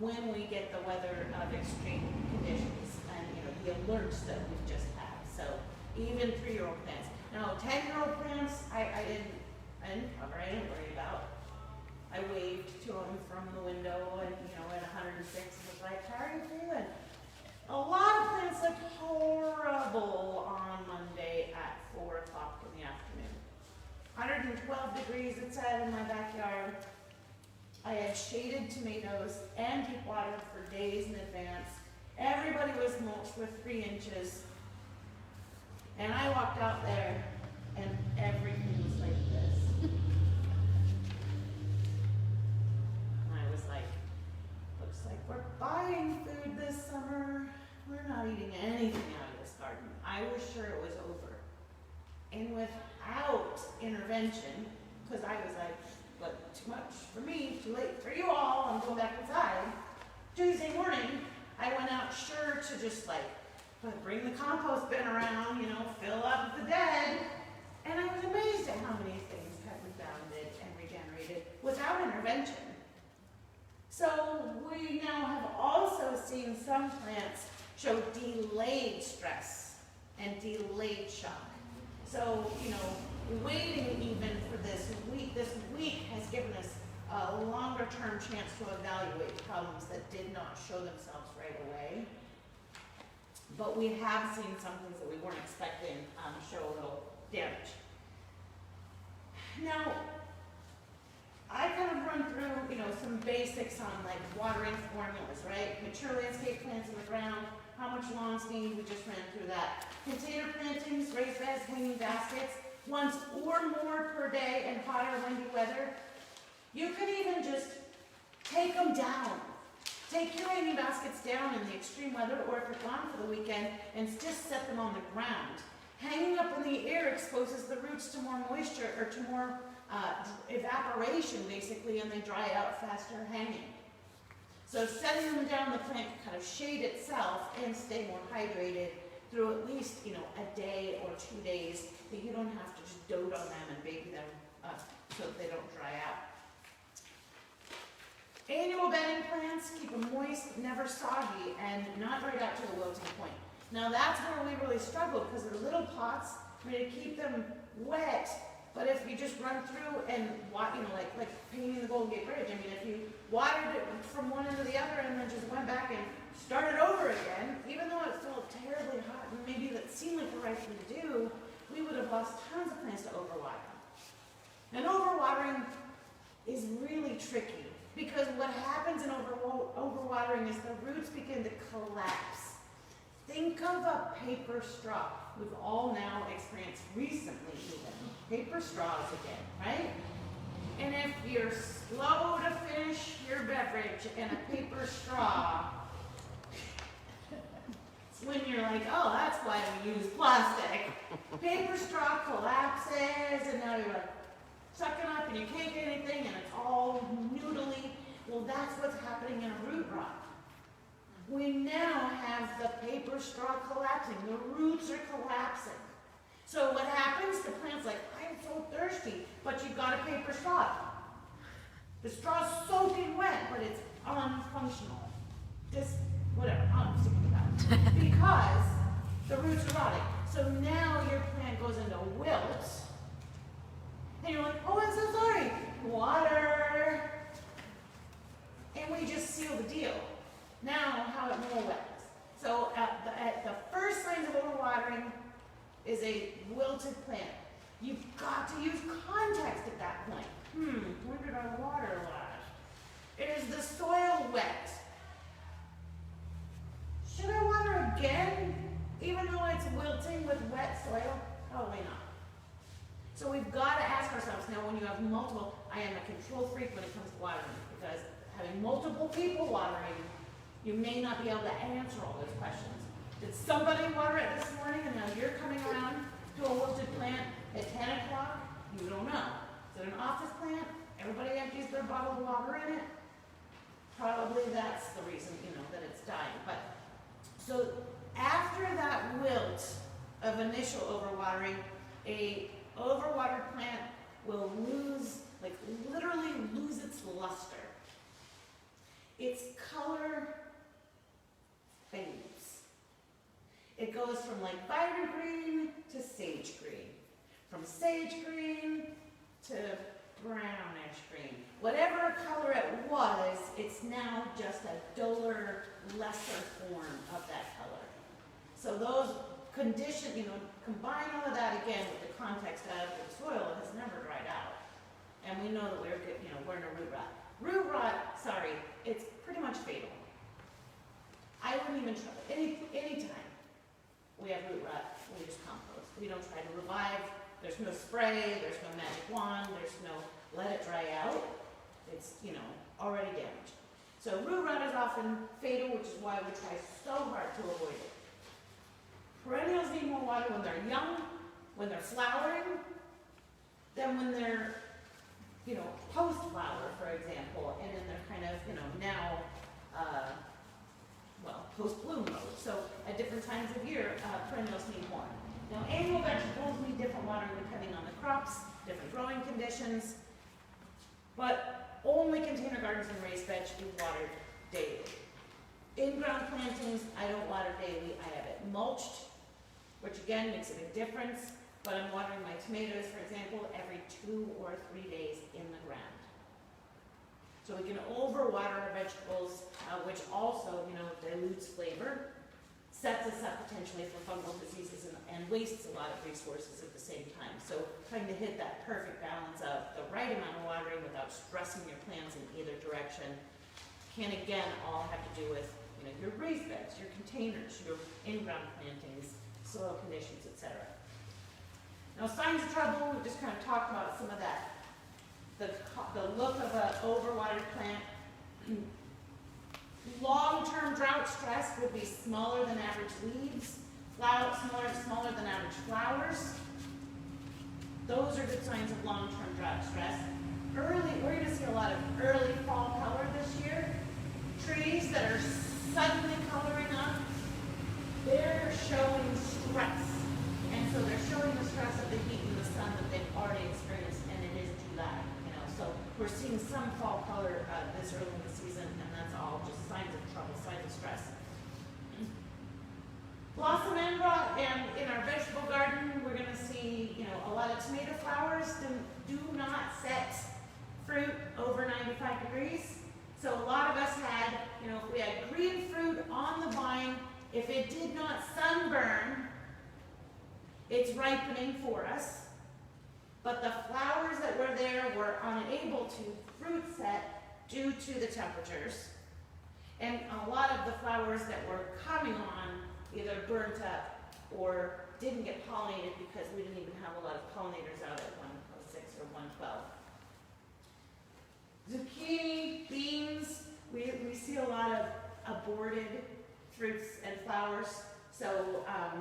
when we get the weather of extreme conditions and the alerts that we've just had. So even 3-year-old plants. Now 10-year-old plants, I didn't cover, I didn't worry about. I waved to them from the window and at 106 was like, how are you feeling? A lot of plants look horrible on Monday at 4 o'clock in the afternoon. 112 degrees it said in my backyard. I had shaded tomatoes and deep watered for days in advance. Everybody was mulched with 3 inches. And I walked out there and everything was like this. I was like, looks like we're buying food this summer. We're not eating anything out of this garden. I was sure it was over. And without intervention, because I was like, but too much for me, too late for you all, I'm going back inside. Tuesday morning, I went out sure to just bring the compost bin around, fill up the dead. And I was amazed at how many things had rebounded and regenerated without intervention. So we now have also seen some plants show delayed stress and delayed shock. So, waiting even for this week has given us a longer term chance to evaluate problems that did not show themselves right away. But we have seen some things that we weren't expecting show a little damage. Now, I kind of run through, some basics on watering formulas, right? Mature landscape plants in the ground, how much lawns need, we just ran through that. Container plantings, raised beds, hanging baskets, once or more per day in hot or windy weather. You can even just take them down. Take your hanging baskets down in the extreme weather, or if you're gone for the weekend, and just set them on the ground. Hanging up in the air exposes the roots to more moisture, or to more evaporation, basically, and they dry out faster hanging. So setting them down, the plant can kind of shade itself and stay more hydrated through at least, a day or 2 days, that you don't have to just dote on them and baby them up so that they don't dry out. Annual bedding plants, keep them moist, never soggy, and not right out to the wilting point. Now that's where we really struggle, because they're little pots, to keep them wet. But if you just run through and like painting the Golden Gate Bridge, if you watered it from one end to the other and then just went back and started over again, even though it felt terribly hot and maybe that seemed like the right thing to do, we would have lost tons of plants to overwater. And overwatering is really tricky, because what happens in overwatering is the roots begin to collapse. Think of a paper straw. We've all now experienced recently even paper straws again, right? And if you're slow to finish your beverage in a paper straw, it's when you're like, oh, that's why we use plastic. Paper straw collapses, and now you're sucking up and you can't get anything, and it's all noodly. Well, that's what's happening in a root rot. We now have the paper straw collapsing. The roots are collapsing. So what happens? The plant's like, I'm so thirsty, but you've got a paper straw. The straw's soaking wet, but it's unfunctional. Just whatever, I'm sticking about it. Because the roots are rotting. So now your plant goes into wilt. And you're like, oh, I'm so sorry. Water. And we just seal the deal. Now, how it more wet. So at the first signs of overwatering is a wilted plant. You've got to use context at that point. When did I water last? Is the soil wet? Should I water again, even though it's wilting with wet soil? Probably not. So we've got to ask ourselves now, when you have multiple, I am a control freak when it comes to watering, because having multiple people watering, you may not be able to answer all those questions. Did somebody water it this morning and now you're coming around to a wilted plant at 10 o'clock? You don't know. Is it an office plant? Everybody empties their bottle of water in it? Probably that's the reason, that it's dying. But so after that wilt of initial overwatering, a overwatered plant will literally lose its luster. Its color fades. It goes from like vibrant green to sage green. From sage green to brownish green. Whatever color it was, it's now just a duller, lesser form of that color. So those conditions, combine all of that again with the context of the soil has never dried out. And we know that we're in a root rot. Root rot, it's pretty much fatal. I wouldn't even try it. Anytime we have root rot, we just compost. We don't try to revive. There's no spray, there's no magic wand, there's no let it dry out. It's, already damaged. So root rot is often fatal, which is why we try so hard to avoid it. Perennials need more water when they're young, when they're flowering, than when they're, post-flower, for example, and then they're kind of, now, post-bloom mode. So at different times of year, perennials need more. Now, annual vegetables need different watering depending on the crops, different growing conditions, but only container gardens and raised beds should be watered daily. In-ground plantings, I don't water daily. I have it mulched, which again makes a big difference, but I'm watering my tomatoes, for example, every 2 or 3 days in the ground. So we can overwater our vegetables, which also, dilutes flavor, sets us up potentially for fungal diseases and wastes a lot of resources at the same time. So trying to hit that perfect balance of the right amount of watering without stressing your plants in either direction can again all have to do with your raised beds, your containers, your in-ground plantings, soil conditions, etc. Now signs of trouble, we just kind of talked about some of that. The look of an overwatered plant. Long-term drought stress would be smaller than average leaves, smaller than average flowers. Those are good signs of long-term drought stress. We're going to see a lot of early fall color this year. Trees that are suddenly coloring up, they're showing stress. And so they're showing the stress of the heat and the sun that they've already experienced, and it is July. So we're seeing some fall color this early in the season, and that's all just signs of trouble, signs of stress. Blossom end rot, and in our vegetable garden, we're going to see, a lot of tomato flowers do not set fruit over 95 degrees. So a lot of us had, if we had green fruit on the vine, if it did not sunburn, it's ripening for us. But the flowers that were there were unable to fruit set due to the temperatures. And a lot of the flowers that were coming on either burnt up or didn't get pollinated because we didn't even have a lot of pollinators out at 106 or 112. Zucchini beans, we see a lot of aborted fruits and flowers. So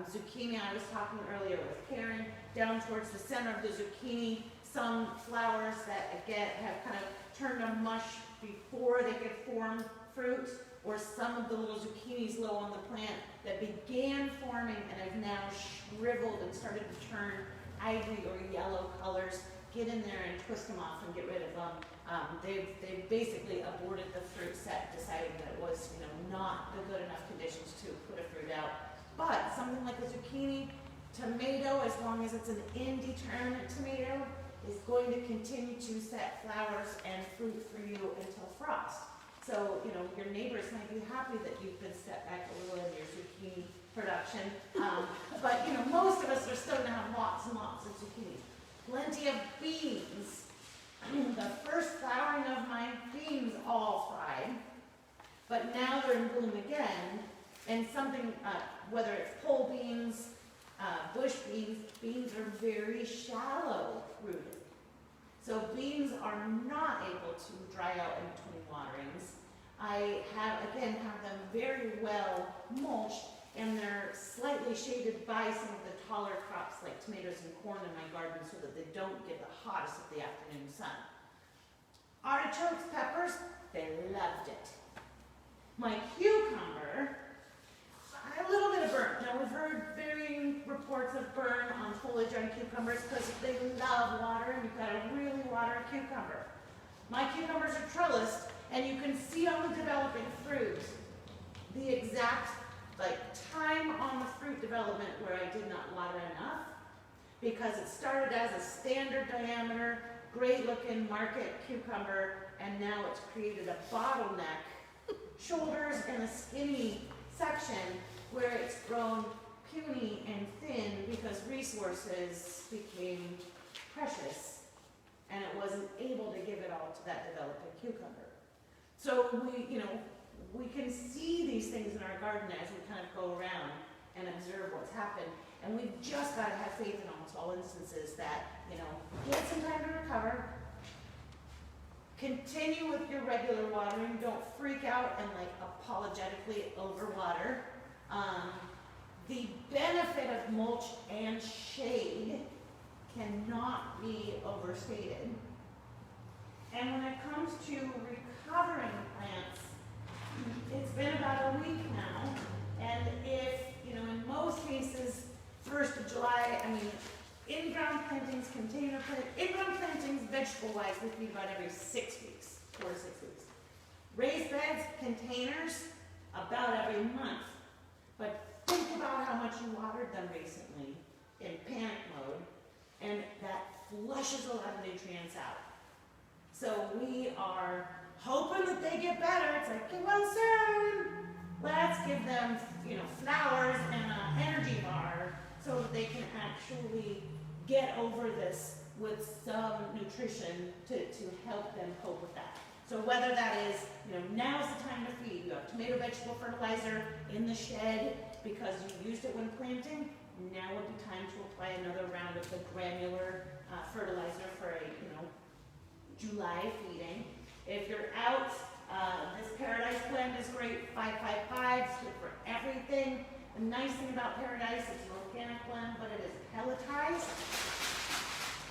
zucchini, I was talking earlier with Karen, down towards the center of the zucchini, some flowers that again have kind of turned to mush before they could form fruit, or some of the little zucchinis low on the plant that began forming and have now shriveled and started to turn ivory or yellow colors. Get in there and twist them off and get rid of them. They've basically aborted the fruit set, deciding that it was not the good enough conditions to put a fruit out. But something like a zucchini, tomato, as long as it's an indeterminate tomato, is going to continue to set flowers and fruit for you until frost. So, you know, your neighbors might be happy that you've been set back a little in your zucchini production. But, you know, most of us are still gonna have lots and lots of zucchini. Plenty of beans. The first flowering of my beans all fried, but now they're in bloom again. And something, whether it's pole beans, bush beans, beans are very shallow rooted. So beans are not able to dry out in between waterings. I have them very well mulched, and they're slightly shaded by some of the taller crops like tomatoes and corn in my garden so that they don't get the hottest of the afternoon sun. Artichokes, peppers, they loved it. My cucumber, a little bit of burn. Now we've heard varying reports of burn on foliage on cucumbers because they love water and you've got to really water a cucumber. My cucumbers are trellised and you can see on the developing fruit the exact time on the fruit development where I did not water enough, because it started as a standard diameter, great looking market cucumber, and now it's created a bottleneck, shoulders and a skinny section where it's grown puny and thin because resources became precious and it wasn't able to give it all to that developing cucumber. So we can see these things in our garden as we kind of go around and observe what's happened. And we've just got to have faith in almost all instances that, get some time to recover, continue with your regular watering, don't freak out and apologetically overwater. The benefit of mulch and shade cannot be overstated. And when it comes to recovering plants, it's been about a week now, and if, in most cases, 1st of July, in-ground plantings, in-ground plantings, vegetable-wise, we feed about every 6 weeks, 4 to 6 weeks. Raised beds, containers, about every month. But think about how much you watered them recently in panic mode, and that flushes a lot of nutrients out. So we are hoping that they get better. It's get well soon. Let's give them, flowers and an energy bar so that they can actually get over this with some nutrition to help them cope with that. So whether that is, now's the time to feed. You have tomato vegetable fertilizer in the shed because you used it when planting. Now would be time to apply another round of the granular fertilizer for a, July feeding. If you're out, this Paradise blend is great, 555, it's good for everything. The nice thing about Paradise, it's an organic blend, but it is pelletized.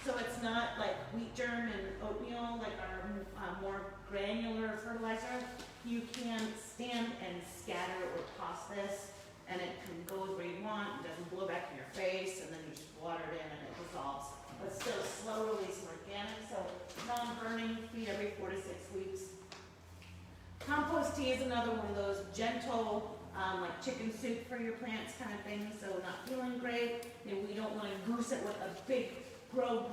So it's not like wheat germ and oatmeal, like our more granular fertilizer. You can stand and scatter or toss this, and it can go where you want, it doesn't blow back in your face, and then you just water it in and it dissolves. But still slow release and organic, so non-burning, feed every 4 to 6 weeks. Compost tea is another one of those gentle, like chicken soup for your plants kind of thing, so not feeling great. We don't want to goose it with a big grow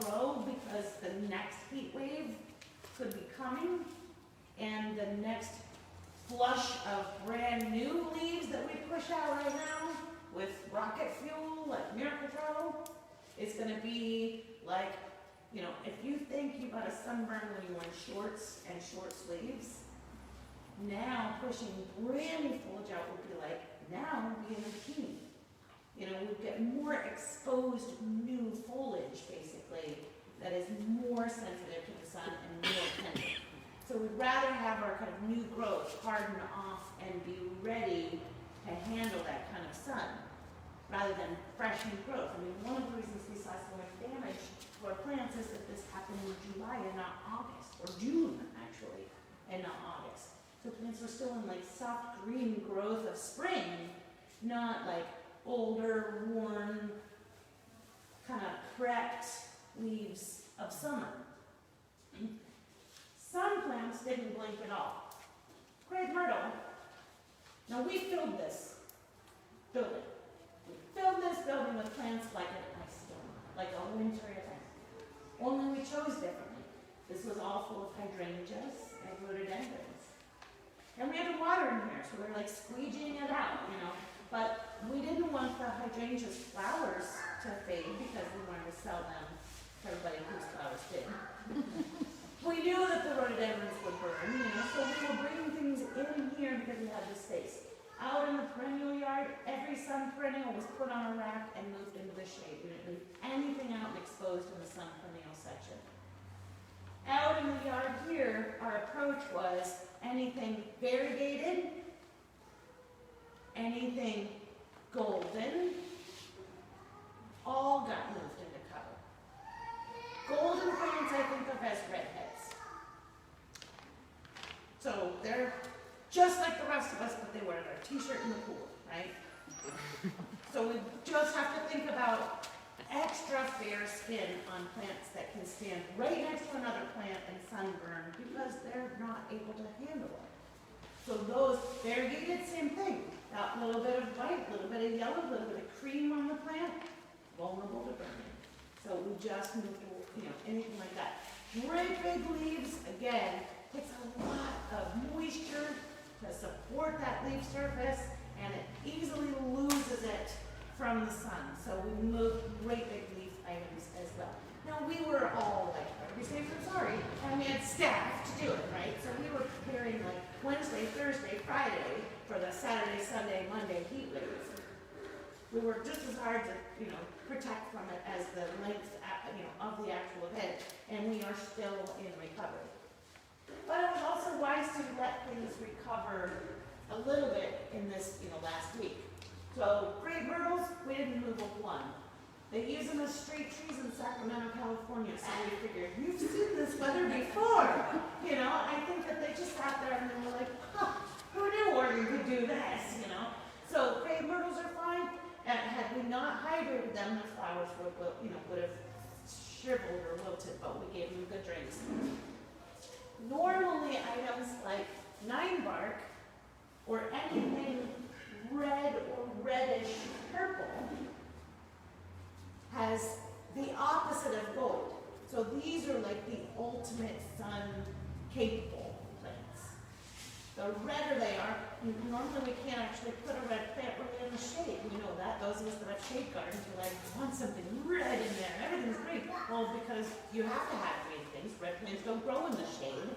because the next heat wave could be coming, and the next flush of brand new leaves that we push out right now with rocket fuel, like Miracle Pro, is going to be like, if you think you got a sunburn when you wear shorts and short sleeves, now pushing brand new foliage out would be like, now be in a bikini. We get more exposed new foliage, basically, that is more sensitive to the sun and more tender. So we'd rather have our kind of new growth harden off and be ready to handle that kind of sun, rather than fresh new growth. One of the reasons we saw so much damage to our plants is that this happened in July and not August, or June, actually, and not August. So plants were still in soft green growth of spring, not older, worn, kind of cracked leaves of summer. Some plants didn't blink at all. Great myrtle. Now we filled this building. We filled this building with plants like an ice storm, like a wintry event. Only we chose differently. This was all full of hydrangeas and rhododendrons. And we had the water in here, so we were like squeegeeing it out, you know. But we didn't want the hydrangeas flowers to fade because we wanted to sell them to everybody whose flowers did. We knew that the rhododendrons would burn, you know, so we were bringing things in here because we had the space. Out in the perennial yard, every sun perennial was put on a rack and moved into the shade. We didn't leave anything out and exposed in the sun perennial section. Out in the yard here, our approach was anything variegated, anything golden, all got moved into cover. Golden plants I think of as redheads. So they're just like the rest of us, but they wear their t-shirt in the pool, right? So we just have to think about extra fair skin on plants that can stand right next to another plant and sunburn because they're not able to handle it. So those variegated, same thing. That little bit of white, little bit of yellow, little bit of cream on the plant, vulnerable to burning. So we just moved to, you know, anything like that. Great big leaves, again, takes a lot of moisture to support that leaf surface, and it easily loses it from the sun. So we moved great big leaf items as well. Now we were all like, we say we're sorry, and we had staff to do it, right? So we were preparing like Wednesday, Thursday, Friday for the Saturday, Sunday, Monday heat waves. We worked just as hard to, you know, protect from it as the length, you know, of the actual event, and we are still in recovery. But it was also wise to let things recover a little bit in this, you know, last week. So great myrtles, we didn't move a one. They use them as street trees in Sacramento, California, so we figured, you've seen this weather before. You know, I think that they just sat there and they were like, huh, who knew Oregon could do this, you know? So great myrtles are fine, and had we not hydrated them, the flowers would, you know, would have shriveled or wilted, but we gave them good drinks. Normally items like 9-bark or anything red or reddish purple has the opposite of gold. So these are like the ultimate sun capable plants. The redder they are, normally we can't actually put a red plant really in the shade. We know that. Those of us that have shade gardens are like, I want something red in there. Everything's green. Well, because you have to have green things. Red plants don't grow in the shade.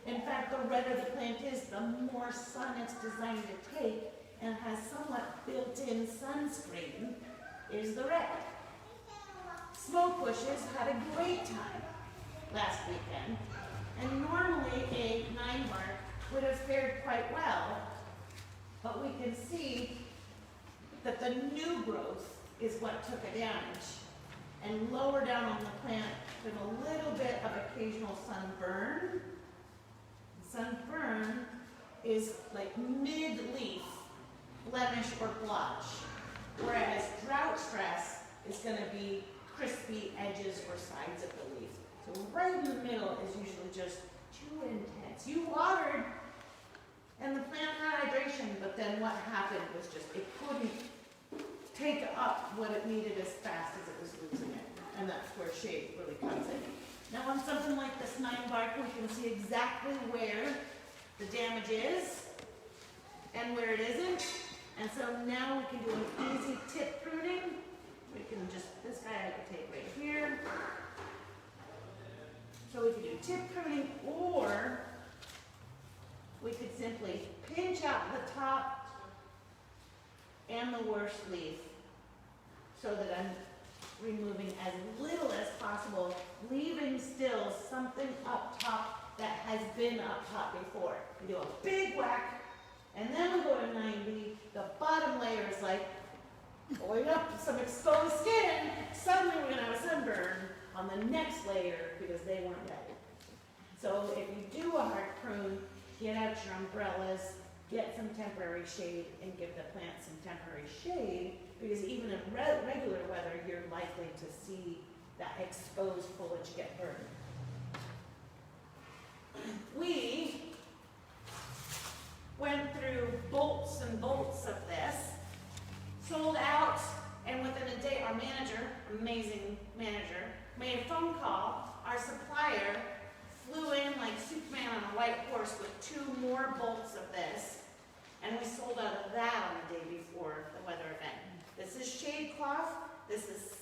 In fact, the redder the plant is, the more sun it's designed to take and has somewhat built-in sunscreen is the red. Smoke bushes had a great time last weekend, and normally a 9-bark would have fared quite well, but we can see that the new growth is what took a damage. And lower down on the plant, there's a little bit of occasional sunburn. Sunburn is like mid-leaf blemish or blotch, whereas drought stress is going to be crispy edges or sides of the leaf. So right in the middle is usually just too intense. You watered and the plant had hydration, but then what happened was just it couldn't take up what it needed as fast as it was losing it. And that's where shade really comes in. Now on something like this 9-bark, we can see exactly where the damage is and where it isn't. And so now we can do an easy tip pruning. We can just, this guy I could take right here. So we could do tip pruning, or we could simply pinch out the top and the worst leaf so that I'm removing as little as possible, leaving still something up top that has been up top before. We do a big whack, and then we go to 90. The bottom layer is like going up to some exposed skin. Suddenly we're going to have a sunburn on the next layer because they weren't ready. So if you do a hard prune, get out your umbrellas, get some temporary shade, and give the plant some temporary shade, because even in regular weather, you're likely to see that exposed foliage get burned. We went through bolts and bolts of this, sold out, and within a day, our manager, amazing manager, made a phone call. Our supplier flew in like Superman on a white horse with 2 more bolts of this, and we sold out of that on the day before the weather event. This is shade cloth. This is,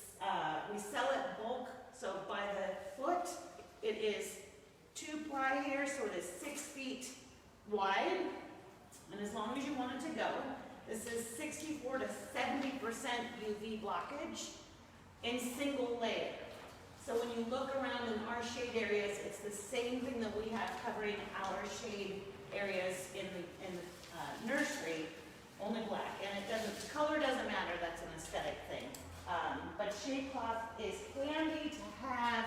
we sell it bulk, so by the foot, it is 2-ply here, so it is 6 feet wide, and as long as you want it to go. This is 64 to 70% UV blockage in single layer. So when you look around in our shade areas, it's the same thing that we have covering our shade areas in the nursery, only black. And it doesn't, color doesn't matter, that's an aesthetic thing. But shade cloth is handy to have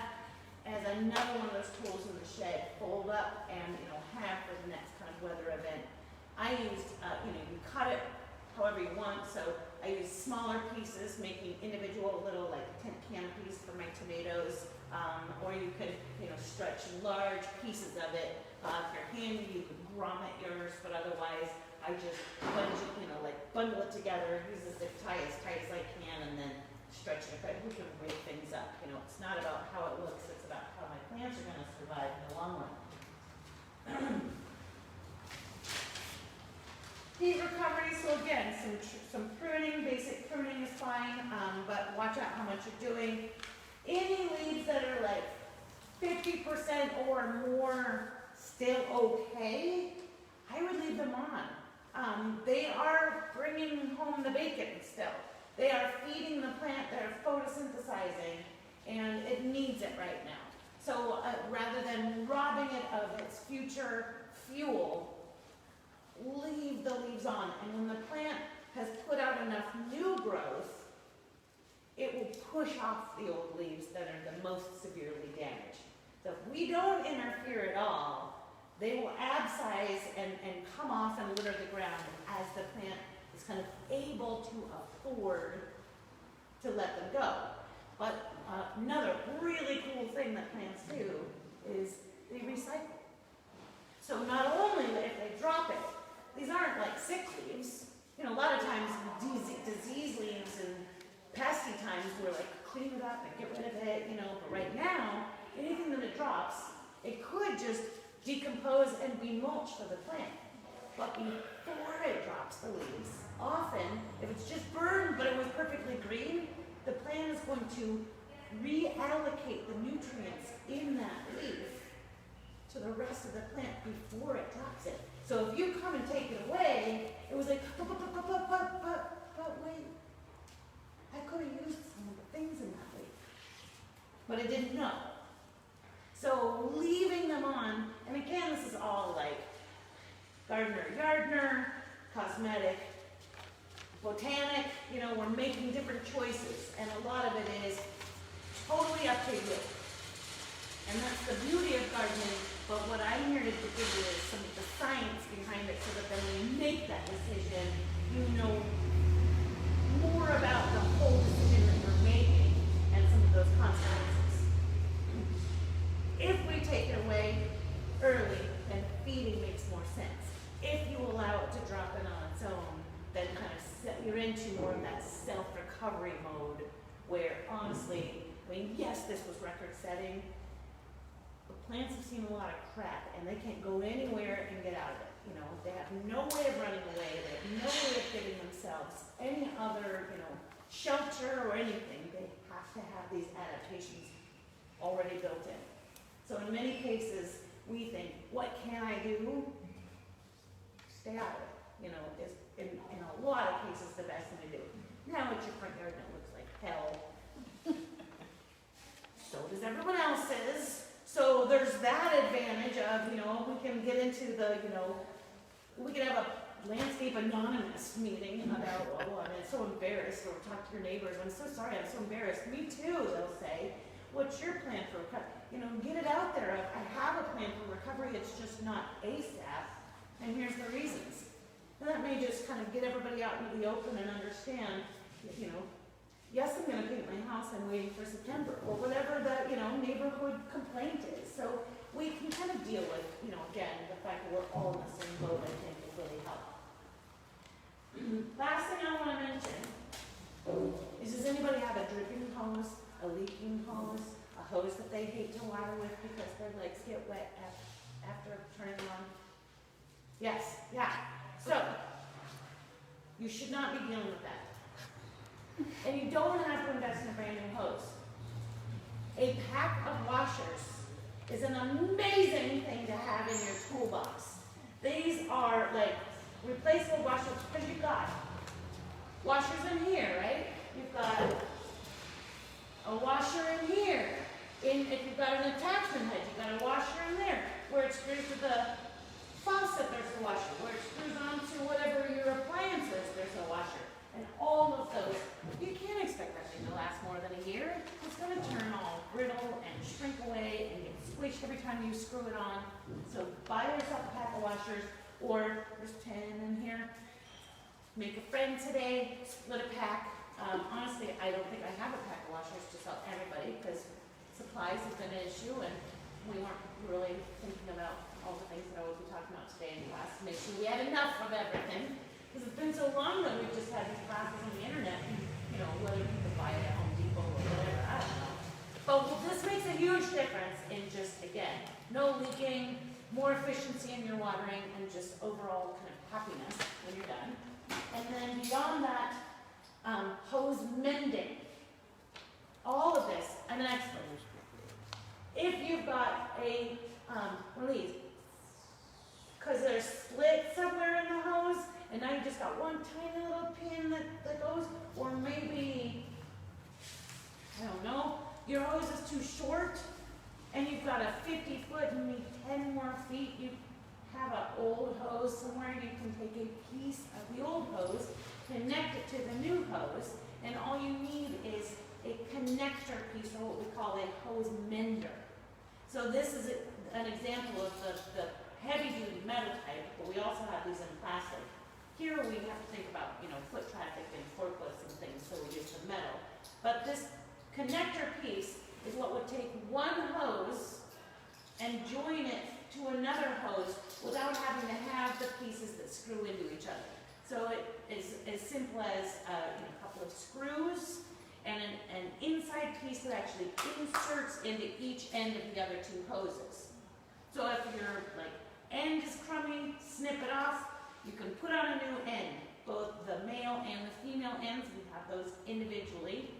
as another one of those tools in the shed, fold up and have for the next kind of weather event. I used, you cut it however you want, so I used smaller pieces, making individual little like tent canopies for my tomatoes, or you could, stretch large pieces of it. If you're handy, you could grommet yours, but otherwise I just bundle it together, use the zip tie as tight as I can, and then stretch it. We can break things up. It's not about how it looks, it's about how my plants are going to survive in the long run. Heat recovery, so again, some pruning, basic pruning is fine, but watch out how much you're doing. Any leaves that are like 50% or more still okay, I would leave them on. They are bringing home the bacon still. They are feeding the plant, they're photosynthesizing, and it needs it right now. So rather than robbing it of its future fuel, leave the leaves on. And when the plant has put out enough new growth, it will push off the old leaves that are the most severely damaged. So if we don't interfere at all, they will abscise and come off and litter the ground as the plant is kind of able to afford to let them go. But another really cool thing that plants do is they recycle. So not only if they drop it, these aren't like sick leaves. A lot of times disease leaves and pesky times we're like clean it up and get rid of it, but right now, anything that it drops, it could just decompose and be mulch for the plant. But before it drops the leaves, often, if it's just burned but it was perfectly green, the plant is going to reallocate the nutrients in that leaf to the rest of the plant before it drops it. So if you come and take it away, it was like, but wait, I could have used some of the things in that leaf. But it didn't know. So leaving them on, and again, this is all like gardener, cosmetic, botanic, we're making different choices, and a lot of it is totally up to you. And that's the beauty of gardening, but what I'm here to give you is some of the science behind it so that then when you make that decision, you know more about the whole decision that you're making and some of those consequences. If we take it away early, then feeding makes more sense. If you allow it to drop in on its own, then kind of you're into more of that self-recovery mode where honestly, yes, this was record-setting, but plants have seen a lot of crap and they can't go anywhere and get out of it. They have no way of running away, they have no way of giving themselves any other, shelter or anything. They have to have these adaptations already built in. So in many cases, we think, what can I do? Stay out of it. Is in a lot of cases the best thing to do. Now it's your front yard and it looks like hell. So does everyone else's. So there's that advantage of, we can get into the, we can have a landscape anonymous meeting about, oh, I'm so embarrassed, or talk to your neighbors, I'm so sorry, I'm so embarrassed. Me too, they'll say. What's your plan for recovery? Get it out there. I have a plan for recovery, it's just not ASAP, and here's the reasons. And that may just kind of get everybody out into the open and understand, yes, I'm going to paint my house, I'm waiting for September, or whatever the, neighborhood complaint is. So we can kind of deal with, again, the fact that we're all in the same boat, I think, will really help. Last thing I want to mention is, does anybody have a dripping hose, a leaking hose, a hose that they hate to water with because their legs get wet after turning on. Yes, yeah. So, you should not be dealing with that. And you don't have to invest in a brand new hose. A pack of washers is an amazing thing to have in your toolbox. These are like replaceable washers because you've got washers in here, right? You've got a washer in here. If you've got an attachment head, you've got a washer in there. Where it screws to the faucet, there's a washer. Where it screws onto whatever your appliance is, there's a washer. And all of those, you can't expect that thing to last more than a year. It's going to turn all brittle and shrink away and get squished every time you screw it on. So buy yourself a pack of washers, or there's 10 in here. Make a friend today, split a pack. Honestly, I don't think I have a pack of washers to sell everybody because supplies has been an issue and we weren't really thinking about all the things that I will be talking about today in class to make sure we had enough of everything. Because it's been so long that we've just had these classes on the internet and, you know, whether you can buy it at Home Depot or whatever, I don't know. But this makes a huge difference in just, again, no leaking, more efficiency in your watering, and just overall kind of happiness when you're done. And then beyond that, hose mending. All of this, I'm an expert. If you've got a, one of these, because there's split somewhere in the hose, and now you just got one tiny little pin that goes, or maybe, I don't know, your hose is too short, and you've got a 50-foot and you need 10 more feet, you have an old hose somewhere, you can take a piece of the old hose, connect it to the new hose, and all you need is a connector piece, or what we call a hose mender. So this is an example of the heavy-duty metal type, but we also have these in plastic. Here we have to think about, you know, foot traffic and forklifts and things, so we use the metal. But this connector piece is what would take one hose and join it to another hose without having to have the pieces that screw into each other. So it is as simple as a couple of screws and an inside piece that actually inserts into each end of the other two hoses. So if your end is crummy, snip it off. You can put on a new end, both the male and the female ends, we have those individually.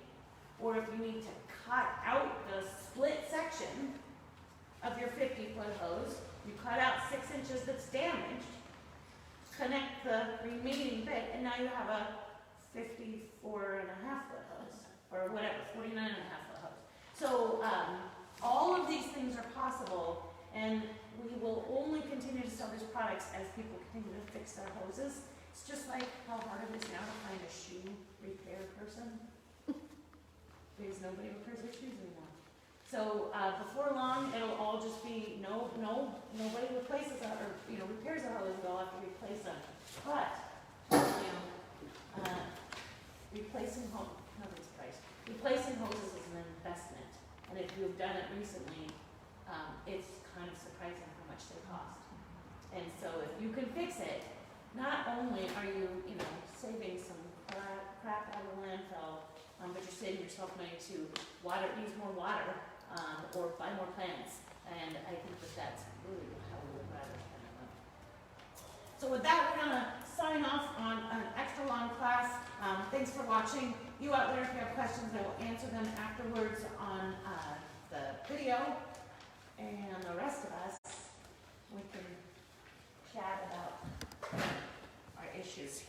Or if you need to cut out the split section of your 50-foot hose, you cut out 6 inches that's damaged, connect the remaining bit, and now you have a 54.5-foot hose, or whatever, 49.5-foot hose. So all of these things are possible, and we will only continue to sell these products as people continue to fix their hoses. It's just like how hard it is now to find a shoe repair person, because nobody repairs their shoes anymore. So before long, it'll all just be nobody replaces a, or repairs a hose. We'll have to replace them. But replacing hoses is an investment, and if you've done it recently, it's kind of surprising how much they cost. And so if you can fix it, not only are you, saving some crap out of the landfill, but you're saving yourself money to use more water, or buy more plants. And I think that's really how we would rather spend our money. So with that, we're gonna sign off on an extra long class. Thanks for watching. You out there, if you have questions, I will answer them afterwards on the video. And the rest of us, we can chat about our issues.